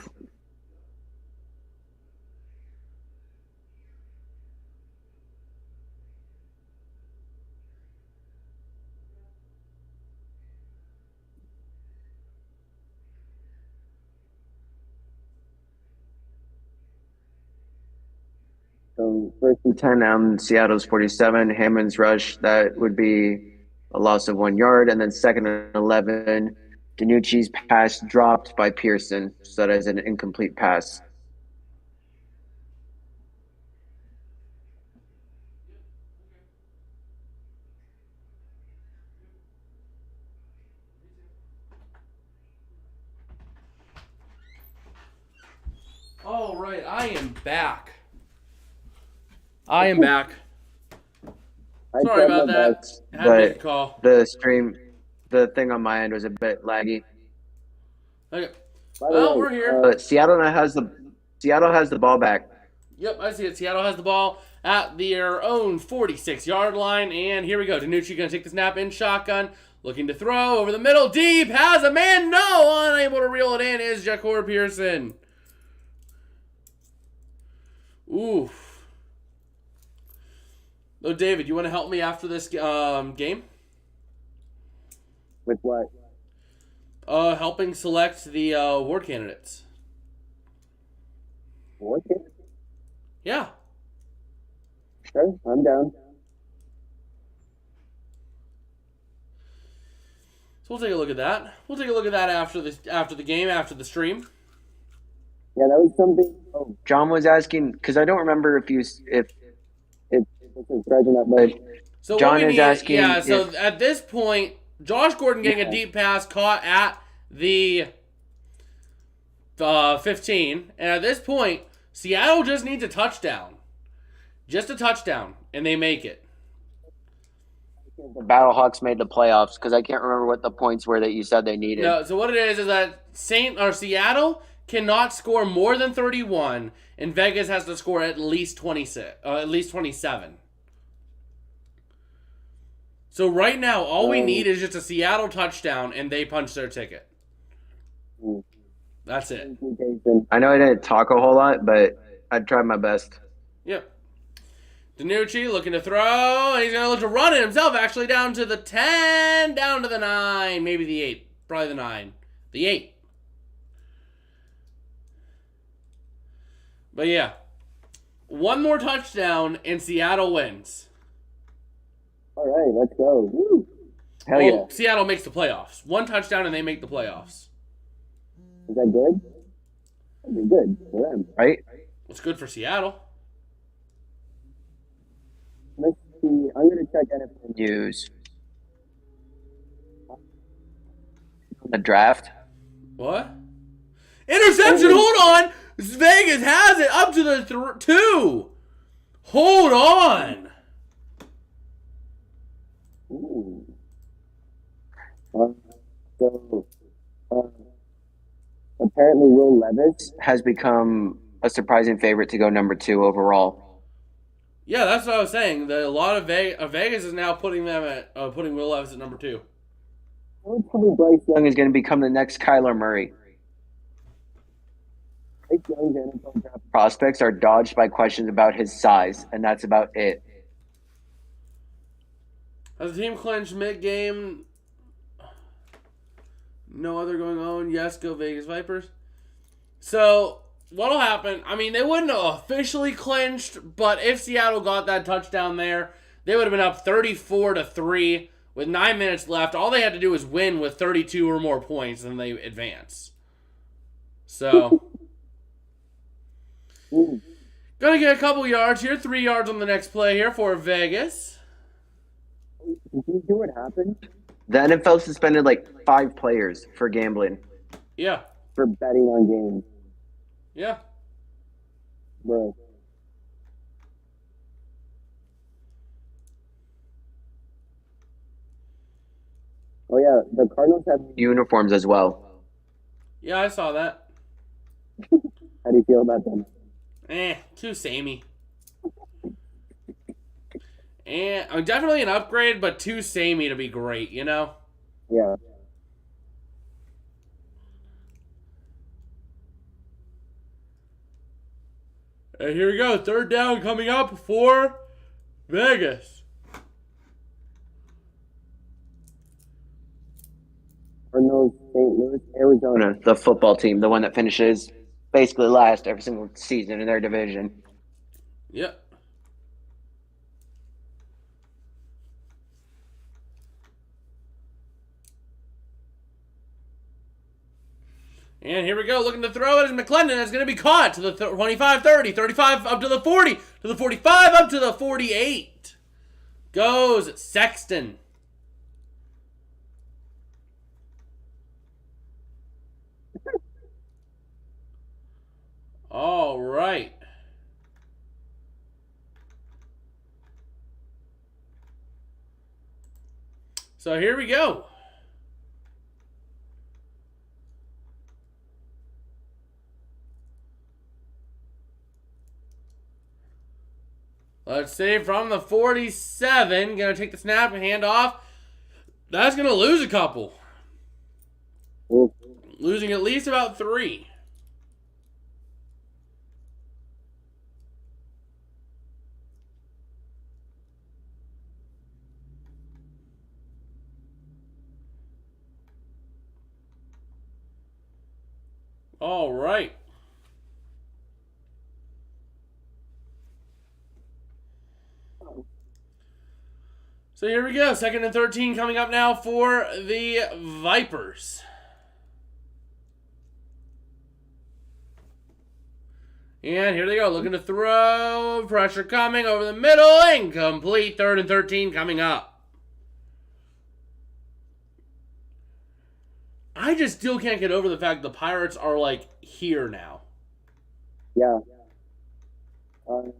so first and 10 on Seattle's 47. Hammond's rush, that would be a loss of 1 yard. And then second and 11, Danucci's pass dropped by Pearson. So that is an incomplete pass.
All right, I am back. I am back. Sorry about that. I had to make a call.
The thing on my end was a bit laggy.
Okay. Well, we're here.
Seattle has the ball back.
Yep, I see it. Seattle has the ball at their own 46-yard line. And here we go. Danucci going to take the snap in shotgun. Looking to throw over the middle. Deep. Has a man. No. Unable to reel it in is Jacor Pearson. Oof. Oh, David, you want to help me after this game?
With what?
Helping select the award candidates.
Award candidates?
Yeah.
Sure, I'm down.
So we'll take a look at that. We'll take a look at that after the game, after the stream.
Yeah, that was something. Oh, John was asking because I don't remember if this is right or not, but
so
John is asking.
Yeah. So at this point, Josh Gordon getting a deep pass caught at the 15, and at this point, Seattle just needs a touchdown, just a touchdown, and they make it.
The Battlehawks made the playoffs because I can't remember what the points were that you said they needed.
No, so what it is that Seattle cannot score more than 31, and Vegas has to score at least 26, at least 27. So right now, all we need is just a Seattle touchdown, and they punch their ticket. That's it.
I know I didn't talk a whole lot, but I tried my best.
Yep. DiNucci looking to throw, and he's going to look to run it himself, actually down to the 10, down to the 9, maybe the 8. Probably the 9. The 8. But yeah, one more touchdown, and Seattle wins.
All right, let's go. Woo. Hell yeah.
Seattle makes the playoffs. One touchdown, and they make the playoffs.
Is that good? That'd be good for them, right?
It's good for Seattle.
Let's see. I'm going to check NFL news. The draft.
What? Interception! Hold on! Vegas has it up to the 2. Hold on.
Ooh. Apparently Will Levis has become a surprising favorite to go number 2 overall.
Yeah, that's what I was saying. A lot of Vegas is now putting them at putting Will Levis at number 2.
Probably Bryce Young is going to become the next Kyler Murray. Bryce Young's NFL draft prospects are dodged by questions about his size, and that's about it.
Has the team clinched mid-game? No other going on. Yes, go Vegas Vipers. So, what'll happen? I mean, they wouldn't have officially clinched, but if Seattle got that touchdown there, they would have been up 34-3 with 9 minutes left. All they had to do was win with 32 or more points, and they advance. So, gonna get a couple yards here. 3 yards on the next play here for Vegas.
Did you see what happened? The NFL suspended like 5 players for gambling.
Yeah.
For betting on games.
Yeah.
Bro. Oh, yeah. The Cardinals have uniforms as well.
Yeah, I saw that.
How do you feel about them?
Too samey. And definitely an upgrade, but too samey to be great, you know?
Yeah.
And here we go. 3rd down coming up for Vegas.
Cardinals, St. Louis, Arizona. The football team, the one that finishes basically last every single season in their division.
Yep. And here we go, looking to throw it as McClendon is going to be caught to the 25, 30, 35, up to the 40, to the 45, up to the 48. Goes Sexton. All right. So here we go. Let's see, from the 47, going to take the snap and hand off. That's going to lose a couple.
Ooh.
Losing at least about 3. All right. So here we go. 2nd and 13 coming up now for the Vipers. And here they go. Looking to throw. Pressure coming over the middle. Incomplete. 3rd and 13 coming up. I just still can't get over the fact the Pirates are like here now.
Yeah. I'm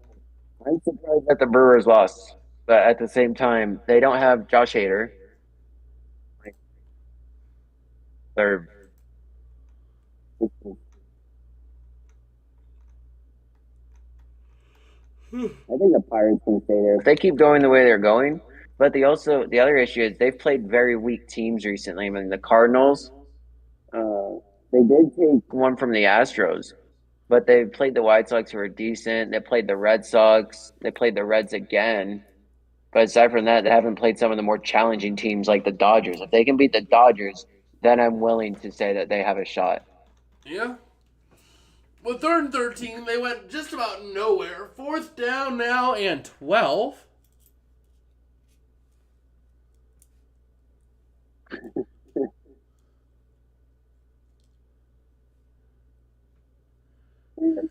surprised that the Brewers lost. but at the same time, they don't have Josh Hader. They're I think the Pirates can stay there if they keep going the way they're going. But the other issue is they've played very weak teams recently. I mean, the Cardinals, they did take one from the Astros, but they played the White Sox who are decent. They played the Red Sox. They played the Reds again. But aside from that, they haven't played some of the more challenging teams like the Dodgers. If they can beat the Dodgers, then I'm willing to say that they have a shot.
Yeah. Well, 3rd and 13, they went just about nowhere. 4th down now and 12.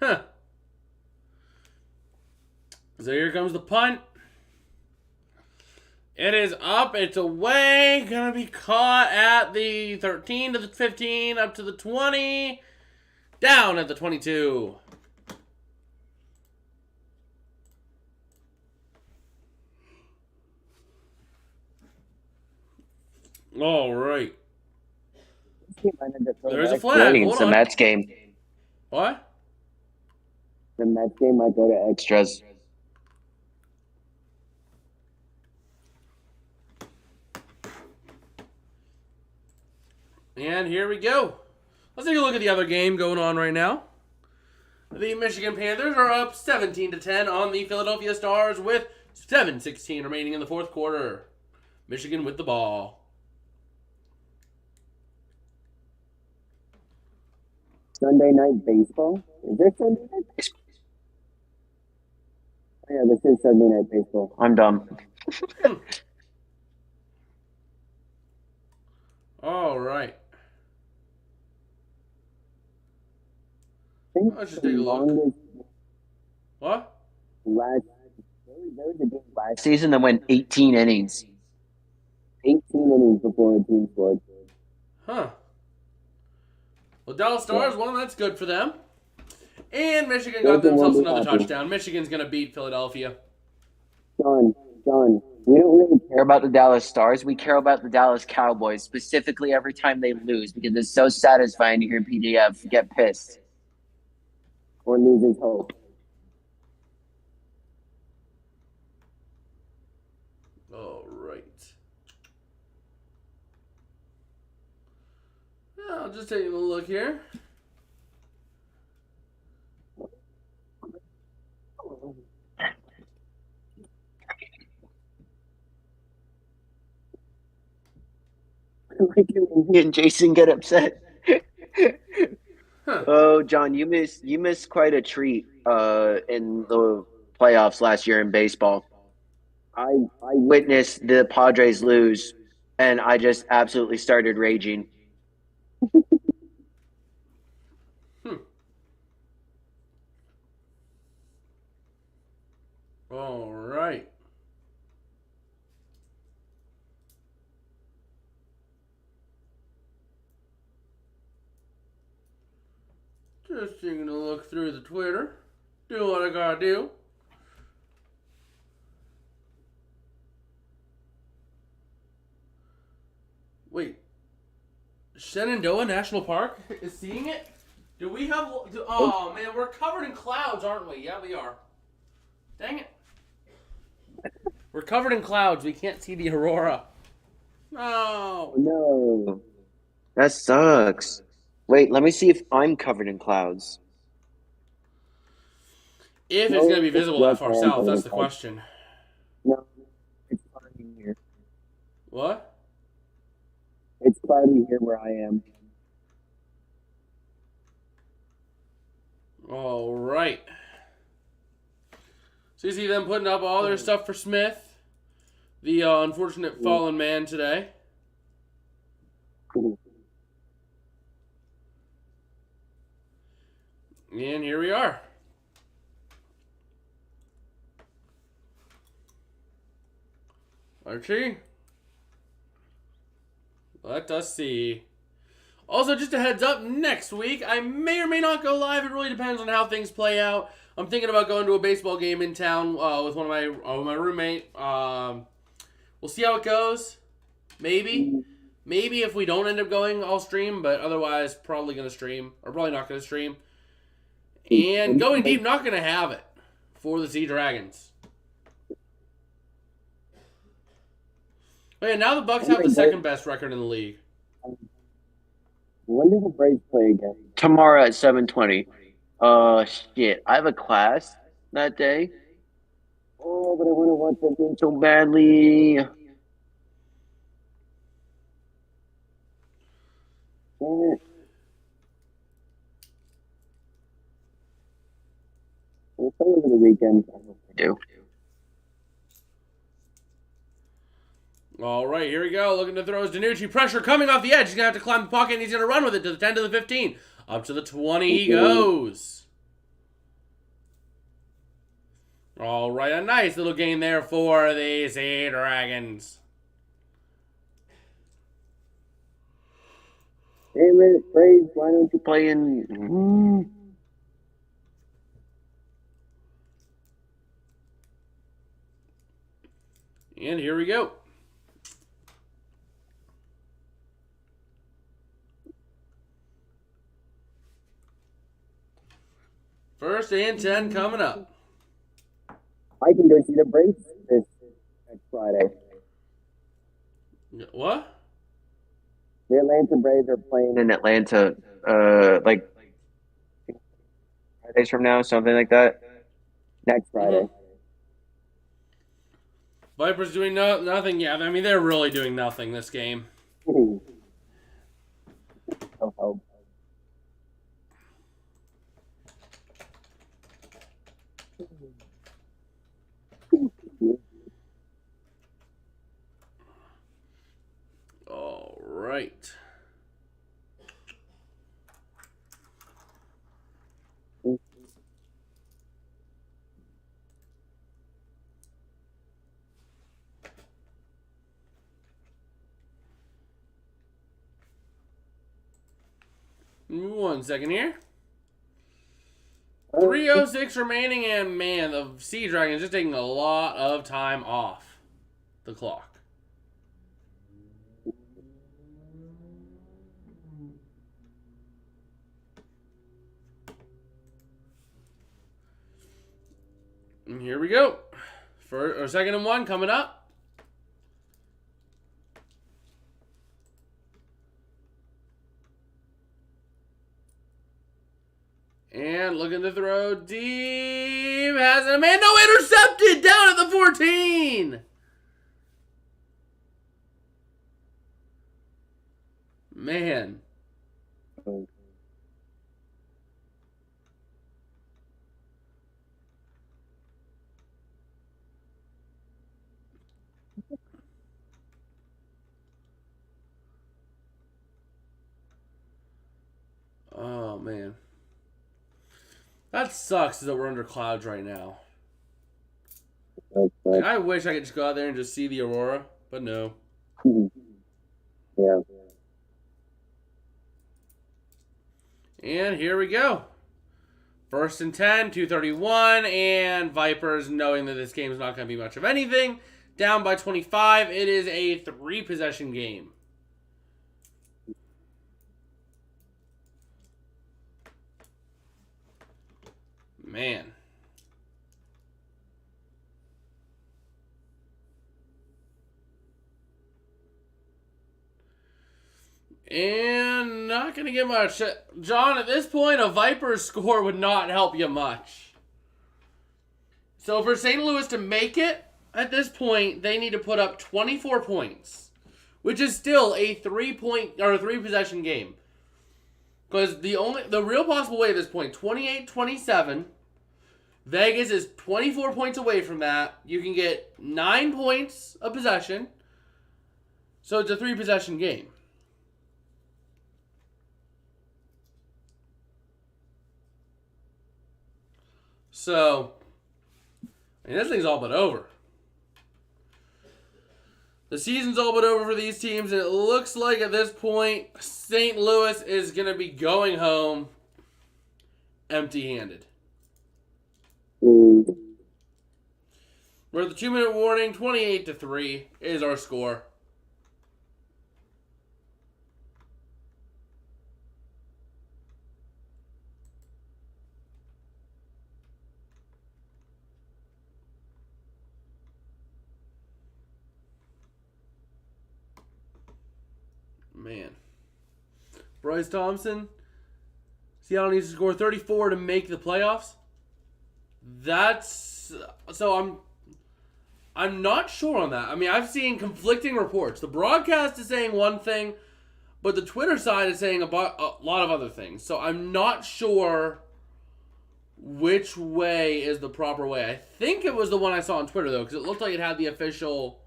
Huh. So here comes the punt. It is up. It's away. Gonna be caught at the 13 to the 15, up to the 20. Down at the 22. All right. There's a flag.
It's the Mets game.
What?
The Mets game might go to extras.
And here we go. Let's take a look at the other game going on right now. The Michigan Panthers are up 17-10 on the Philadelphia Stars with 7:16 remaining in the 4th quarter. Michigan with the ball.
Sunday night baseball? Is there Sunday night baseball? Oh, yeah, this is Sunday night baseball. I'm dumb.
All right. Let's just take a look. What?
There was a game last season that went 18 innings. 18 innings before a team scored.
Huh. Well, Dallas Stars, well, that's good for them. And Michigan got themselves another touchdown. Michigan's going to beat Philadelphia.
John, we don't really care about the Dallas Stars. We care about the Dallas Cowboys, specifically every time they lose, because it's so satisfying to hear PDF get pissed or lose his hope.
All right. I'll just take a look here.
Me and Jason get upset.
Huh.
Oh, John, you missed quite a treat in the playoffs last year in baseball. I witnessed the Padres lose, and I just absolutely started raging.
All right. Just taking a look through the Twitter. Do what I gotta do. Wait. Shenandoah National Park is seeing it? Do we have... Oh, man, we're covered in clouds, aren't we? Yeah, we are. Dang it. We're covered in clouds. We can't see the aurora. No.
No. That sucks. Wait, let me see if I'm covered in clouds.
If it's going to be visible that far south, that's the question.
No, it's cloudy here.
What?
It's cloudy here where I am.
All right. So you see them putting up all their stuff for Smith, the unfortunate fallen man today. And here we are. Archie, let us see. Also, just a heads up, next week I may or may not go live. It really depends on how things play out. I'm thinking about going to a baseball game in town with my roommate. We'll see how it goes. Maybe if we don't end up going, I'll stream. But otherwise, probably gonna stream, or probably not gonna stream. And going deep, not gonna have it for the Sea Dragons. Oh yeah, now the Bucks have the second best record in the league.
When do the Braves play again? Tomorrow at 7:20. Shit. I have a class that day. Oh, but I want to watch that game so badly. Damn it. We'll play over the weekend. I hope I do.
All right, here we go. Looking to throw his Danucci. Pressure coming off the edge. He's going to have to climb the pocket, and he's going to run with it to the 10 to the 15. Up to the 20 he goes. All right, a nice little gain there for the Sea Dragons.
Damn it, Braves, why don't you play in...
And here we go. First and 10 coming up.
I can go see the Braves this next Friday.
What?
The Atlanta Braves are playing in Atlanta, like 5 days from now, something like that. Next Friday.
Mm-hmm. Vipers doing nothing. Yeah, I mean, they're really doing nothing this game.
Oh.
All right. One second here. 3:06 remaining, and man, the Sea Dragons just taking a lot of time off the clock. And here we go. Second and 1 coming up. And looking to throw deep. Has a man. No, intercepted down at the 14. Man. Oh, man. That sucks that we're under clouds right now. Like, I wish I could just go out there and just see the aurora, but no.
Yeah.
And here we go. First and 10, 2:31, and Vipers, knowing that this game is not going to be much of anything, down by 25. It is a 3-possession game. Man. And not going to get much. John, at this point, a Vipers score would not help you much. So for St. Louis to make it, at this point, they need to put up 24 points, which is still a 3-possession game. Because the real possible way at this point, 28-27, Vegas is 24 points away from that. You can get 9 points of possession. So it's a 3-possession game. So, I mean, this thing's all but over. The season's all but over for these teams, and it looks like at this point, St. Louis is going to be going home empty-handed.
Mm.
We're at the 2-minute warning. 28-3 is our score. Man. Bryce Thompson. Seattle needs to score 34 to make the playoffs. That's so I'm not sure on that. I mean, I've seen conflicting reports. The broadcast is saying one thing, but the Twitter side is saying about a lot of other things. So I'm not sure which way is the proper way. I think it was the one I saw on Twitter though, because it looked like it had the official.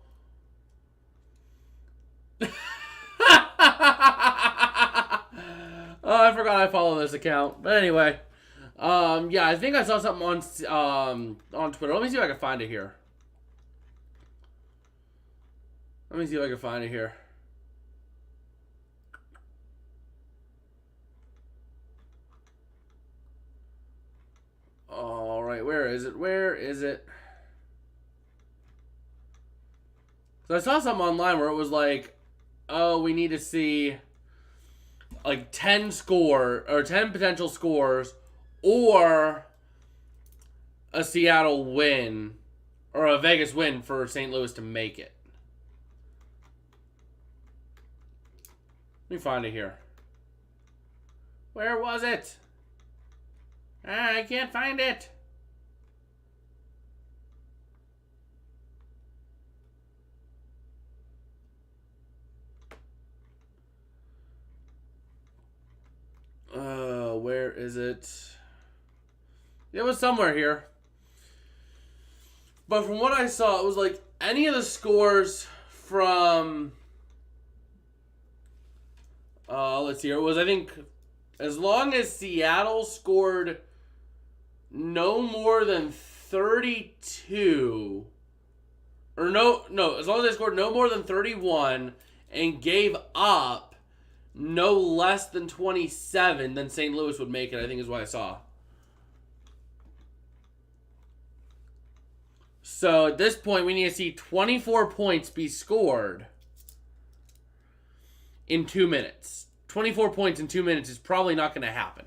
Oh, I forgot I follow this account. But anyway, yeah, I think I saw something on Twitter. Let me see if I can find it here. Let me see if I can find it here. All right, where is it? Where is it? So I saw something online where it was like, oh, we need to see like 10 potential scores or a Seattle win or a Vegas win for St. Louis to make it. Let me find it here. Where was it? I can't find it. Where is it? It was somewhere here. But from what I saw, it was like any of the scores from let's see here. It was, I think, as long as Seattle scored no more than 32 or no, as long as they scored no more than 31 and gave up no less than 27, then St. Louis would make it, I think is what I saw. So at this point, we need to see 24 points be scored in 2 minutes. 24 points in 2 minutes is probably not going to happen.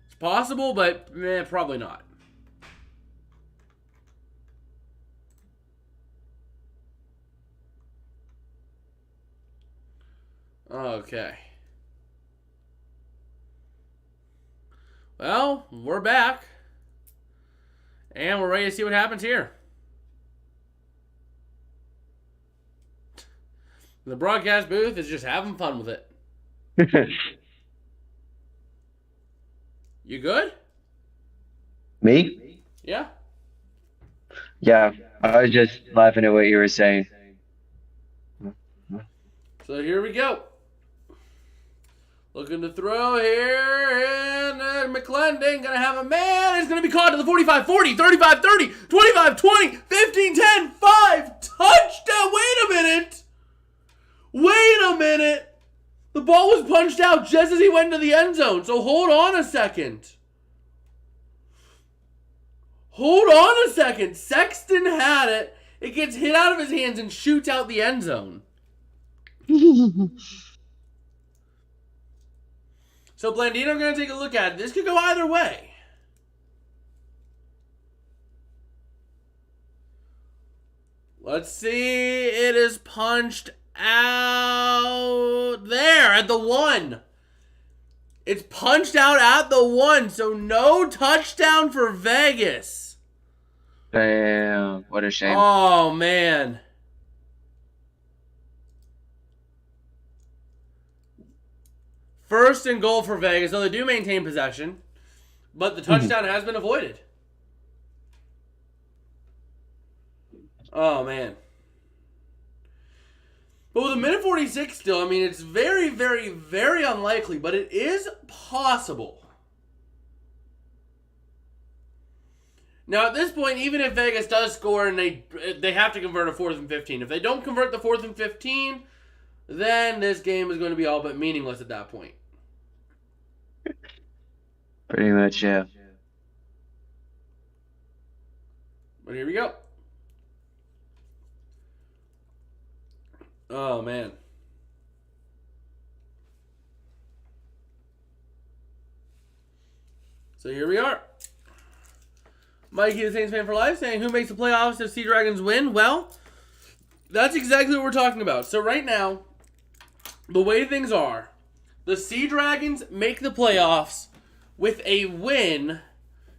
It's possible, but probably not. Okay. Well, we're back. And we're ready to see what happens here. The broadcast booth is just having fun with it. You good?
Me?
Yeah?
Yeah, I was just laughing at what you were saying.
So here we go. Looking to throw here, and McClendon gonna have a man. It's gonna be caught to the 45-40, 35-30, 25-20, 15-10, 5, touchdown. Wait a minute. Wait a minute. The ball was punched out just as he went into the end zone, so hold on a second. Hold on a second. Sexton had it. It gets hit out of his hands and shoots out the end zone. So, Blandino, I'm going to take a look at it. This could go either way. Let's see. It is punched out there at the 1. It's punched out at the 1, so no touchdown for Vegas.
Damn, what a shame.
Oh, man. First and goal for Vegas. So they do maintain possession, but the touchdown has been avoided. Oh, man. But with a minute 46 still, I mean, it's very, very, very unlikely, but it is possible. Now, at this point, even if Vegas does score and they have to convert a 4th and 15. If they don't convert the 4th and 15, then this game is going to be all but meaningless at that point.
Pretty much, yeah.
But here we go. Oh, man. So here we are. Mikey, the Saints fan for life, saying, who makes the playoffs if Sea Dragons win? Well, that's exactly what we're talking about. So right now, the way things are, the Sea Dragons make the playoffs with a win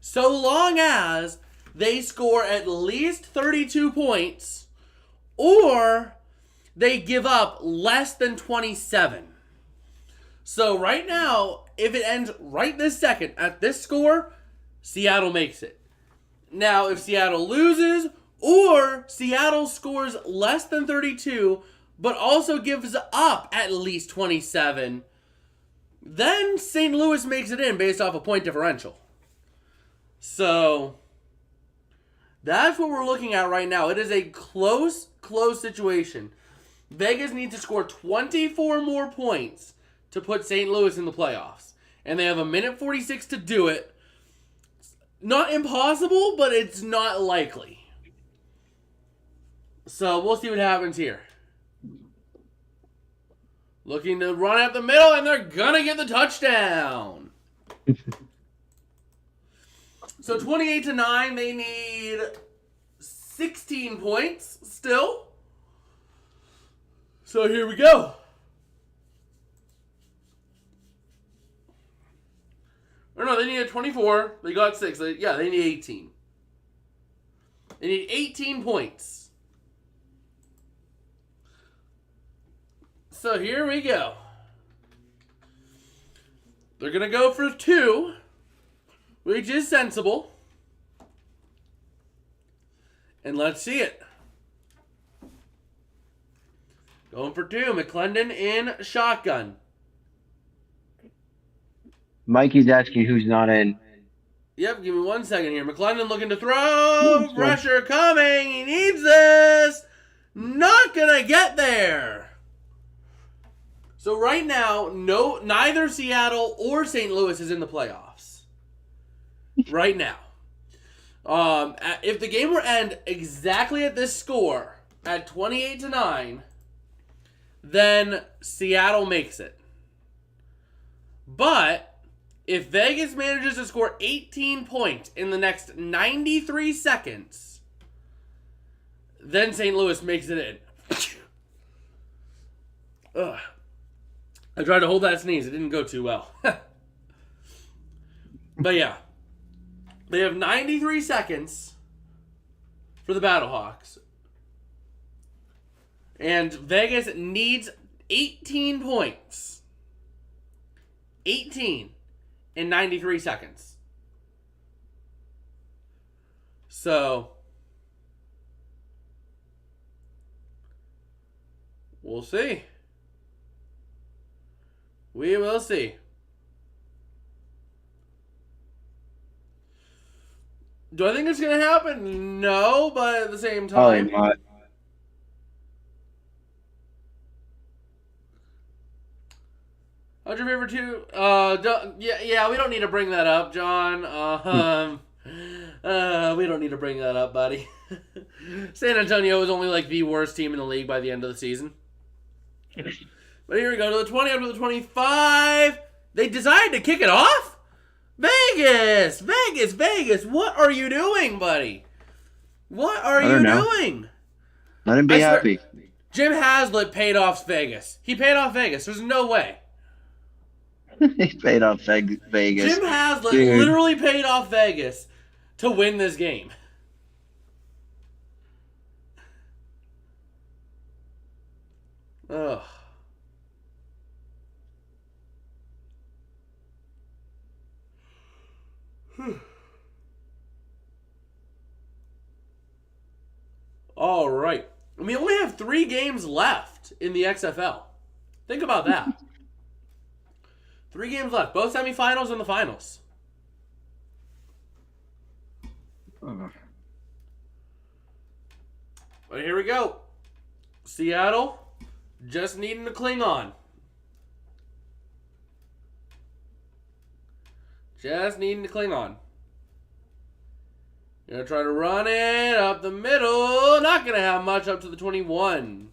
so long as they score at least 32 points or they give up less than 27. So right now, if it ends right this second at this score, Seattle makes it. Now, if Seattle loses or Seattle scores less than 32 but also gives up at least 27, then St. Louis makes it in based off a point differential. So that's what we're looking at right now. It is a close situation. Vegas needs to score 24 more points to put St. Louis in the playoffs. And they have 1:46 to do it. Not impossible, but it's not likely. So we'll see what happens here. Looking to run up the middle, and they're going to get the touchdown. So 28-9, they need 16 points still. So here we go. Or no, they needed 24. They got 6. They need 18. They need 18 points. So here we go. They're going to go for 2, which is sensible. And let's see it. Going for 2. McClendon in shotgun.
Mikey's asking who's not in.
Yep, give me 1 second here. McClendon looking to throw. Pressure coming. He needs this. Not going to get there. So right now, neither Seattle or St. Louis is in the playoffs. Right now. If the game were to end exactly at this score, at 28-9, then Seattle makes it. But if Vegas manages to score 18 points in the next 93 seconds, then St. Louis makes it in. Ugh. I tried to hold that sneeze. It didn't go too well. But yeah. They have 93 seconds for the Battlehawks. And Vegas needs 18 points. 18 in 93 seconds. So we'll see. We will see. Do I think it's going to happen? No, but at the same time.
Probably not.
How's your favorite two? Yeah, we don't need to bring that up, John. We don't need to bring that up, buddy. San Antonio was only like the worst team in the league by the end of the season. But here we go to the 20 up to the 25. They decided to kick it off? Vegas! What are you doing, buddy? What are you doing?
Let him be happy.
Jim Haslett paid off Vegas. He paid off Vegas. There's no way.
He paid off Vegas.
Jim Haslett literally paid off Vegas to win this game. Ugh. All right. We only have 3 games left in the XFL. Think about that. 3 games left. Both semifinals and the finals. But here we go. Seattle just needing to cling on. Just needing to cling on. Gonna try to run it up the middle. Not gonna have much up to the 21.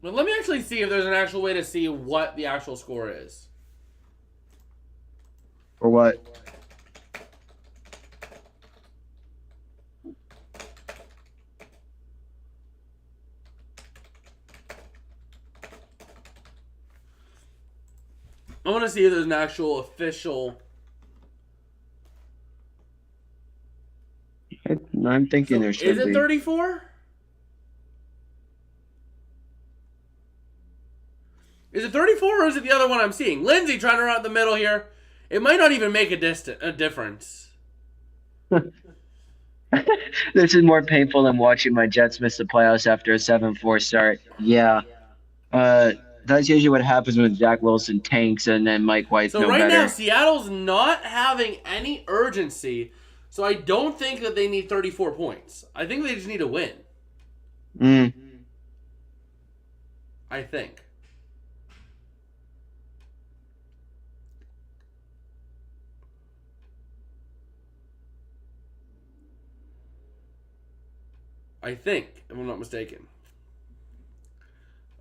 But let me actually see if there's an actual way to see what the actual score is.
Or what?
I want to see if there's an actual official.
I'm thinking there should
Is
be.
it 34? Is it 34 or is it the other one I'm seeing? Lindsay trying to run out the middle here. It might not even make a difference.
This is more painful than watching my Jets miss the playoffs after a 7-4 start. Yeah. That's usually what happens when Zach Wilson tanks and then Mike White's
So
no
right
better.
now, Seattle's not having any urgency, so I don't think that they need 34 points. I think they just need a win. I think. If I'm not mistaken.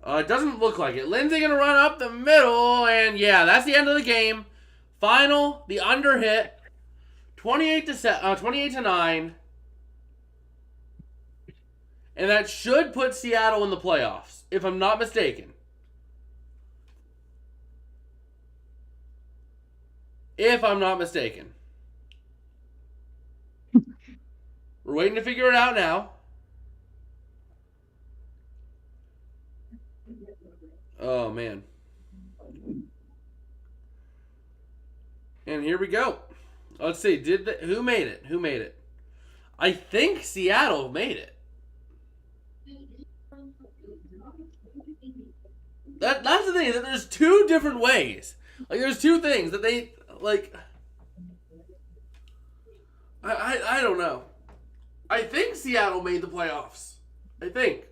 It doesn't look like it. Lindsay gonna run up the middle, and yeah, that's the end of the game. Final, the under hit, 28 to 9, and that should put Seattle in the playoffs, if I'm not mistaken. If I'm not mistaken. We're waiting to figure it out now. Oh, man. And here we go. Let's see. Who made it? Who made it? I think Seattle made it. That's the thing. That there's two different ways. Like, there's two things that they, like... I don't know. I think Seattle made the playoffs. I think.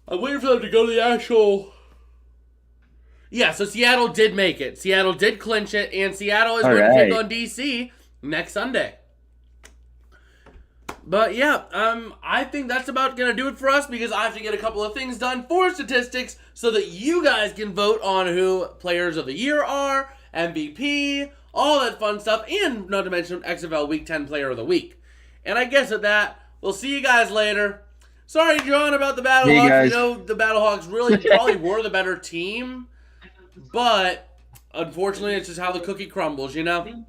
I'm waiting for them to go to the actual... Yeah, so Seattle did make it. Seattle did clinch it, and Seattle is going to take on DC next Sunday. But yeah, I think that's about going to do it for us because I have to get a couple of things done for statistics so that you guys can vote on who players of the year are, MVP, all that fun stuff, and not to mention XFL Week 10 Player of the Week. And I guess at that, we'll see you guys later. Sorry, John, about the Battlehawks. You know, the Battlehawks really probably were the better team. But, unfortunately, it's just how the cookie crumbles, you know?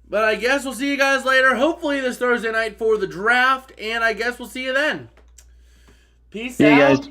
But I guess we'll see you guys later. Hopefully this Thursday night for the draft. And I guess we'll see you then. Peace out.
Guys.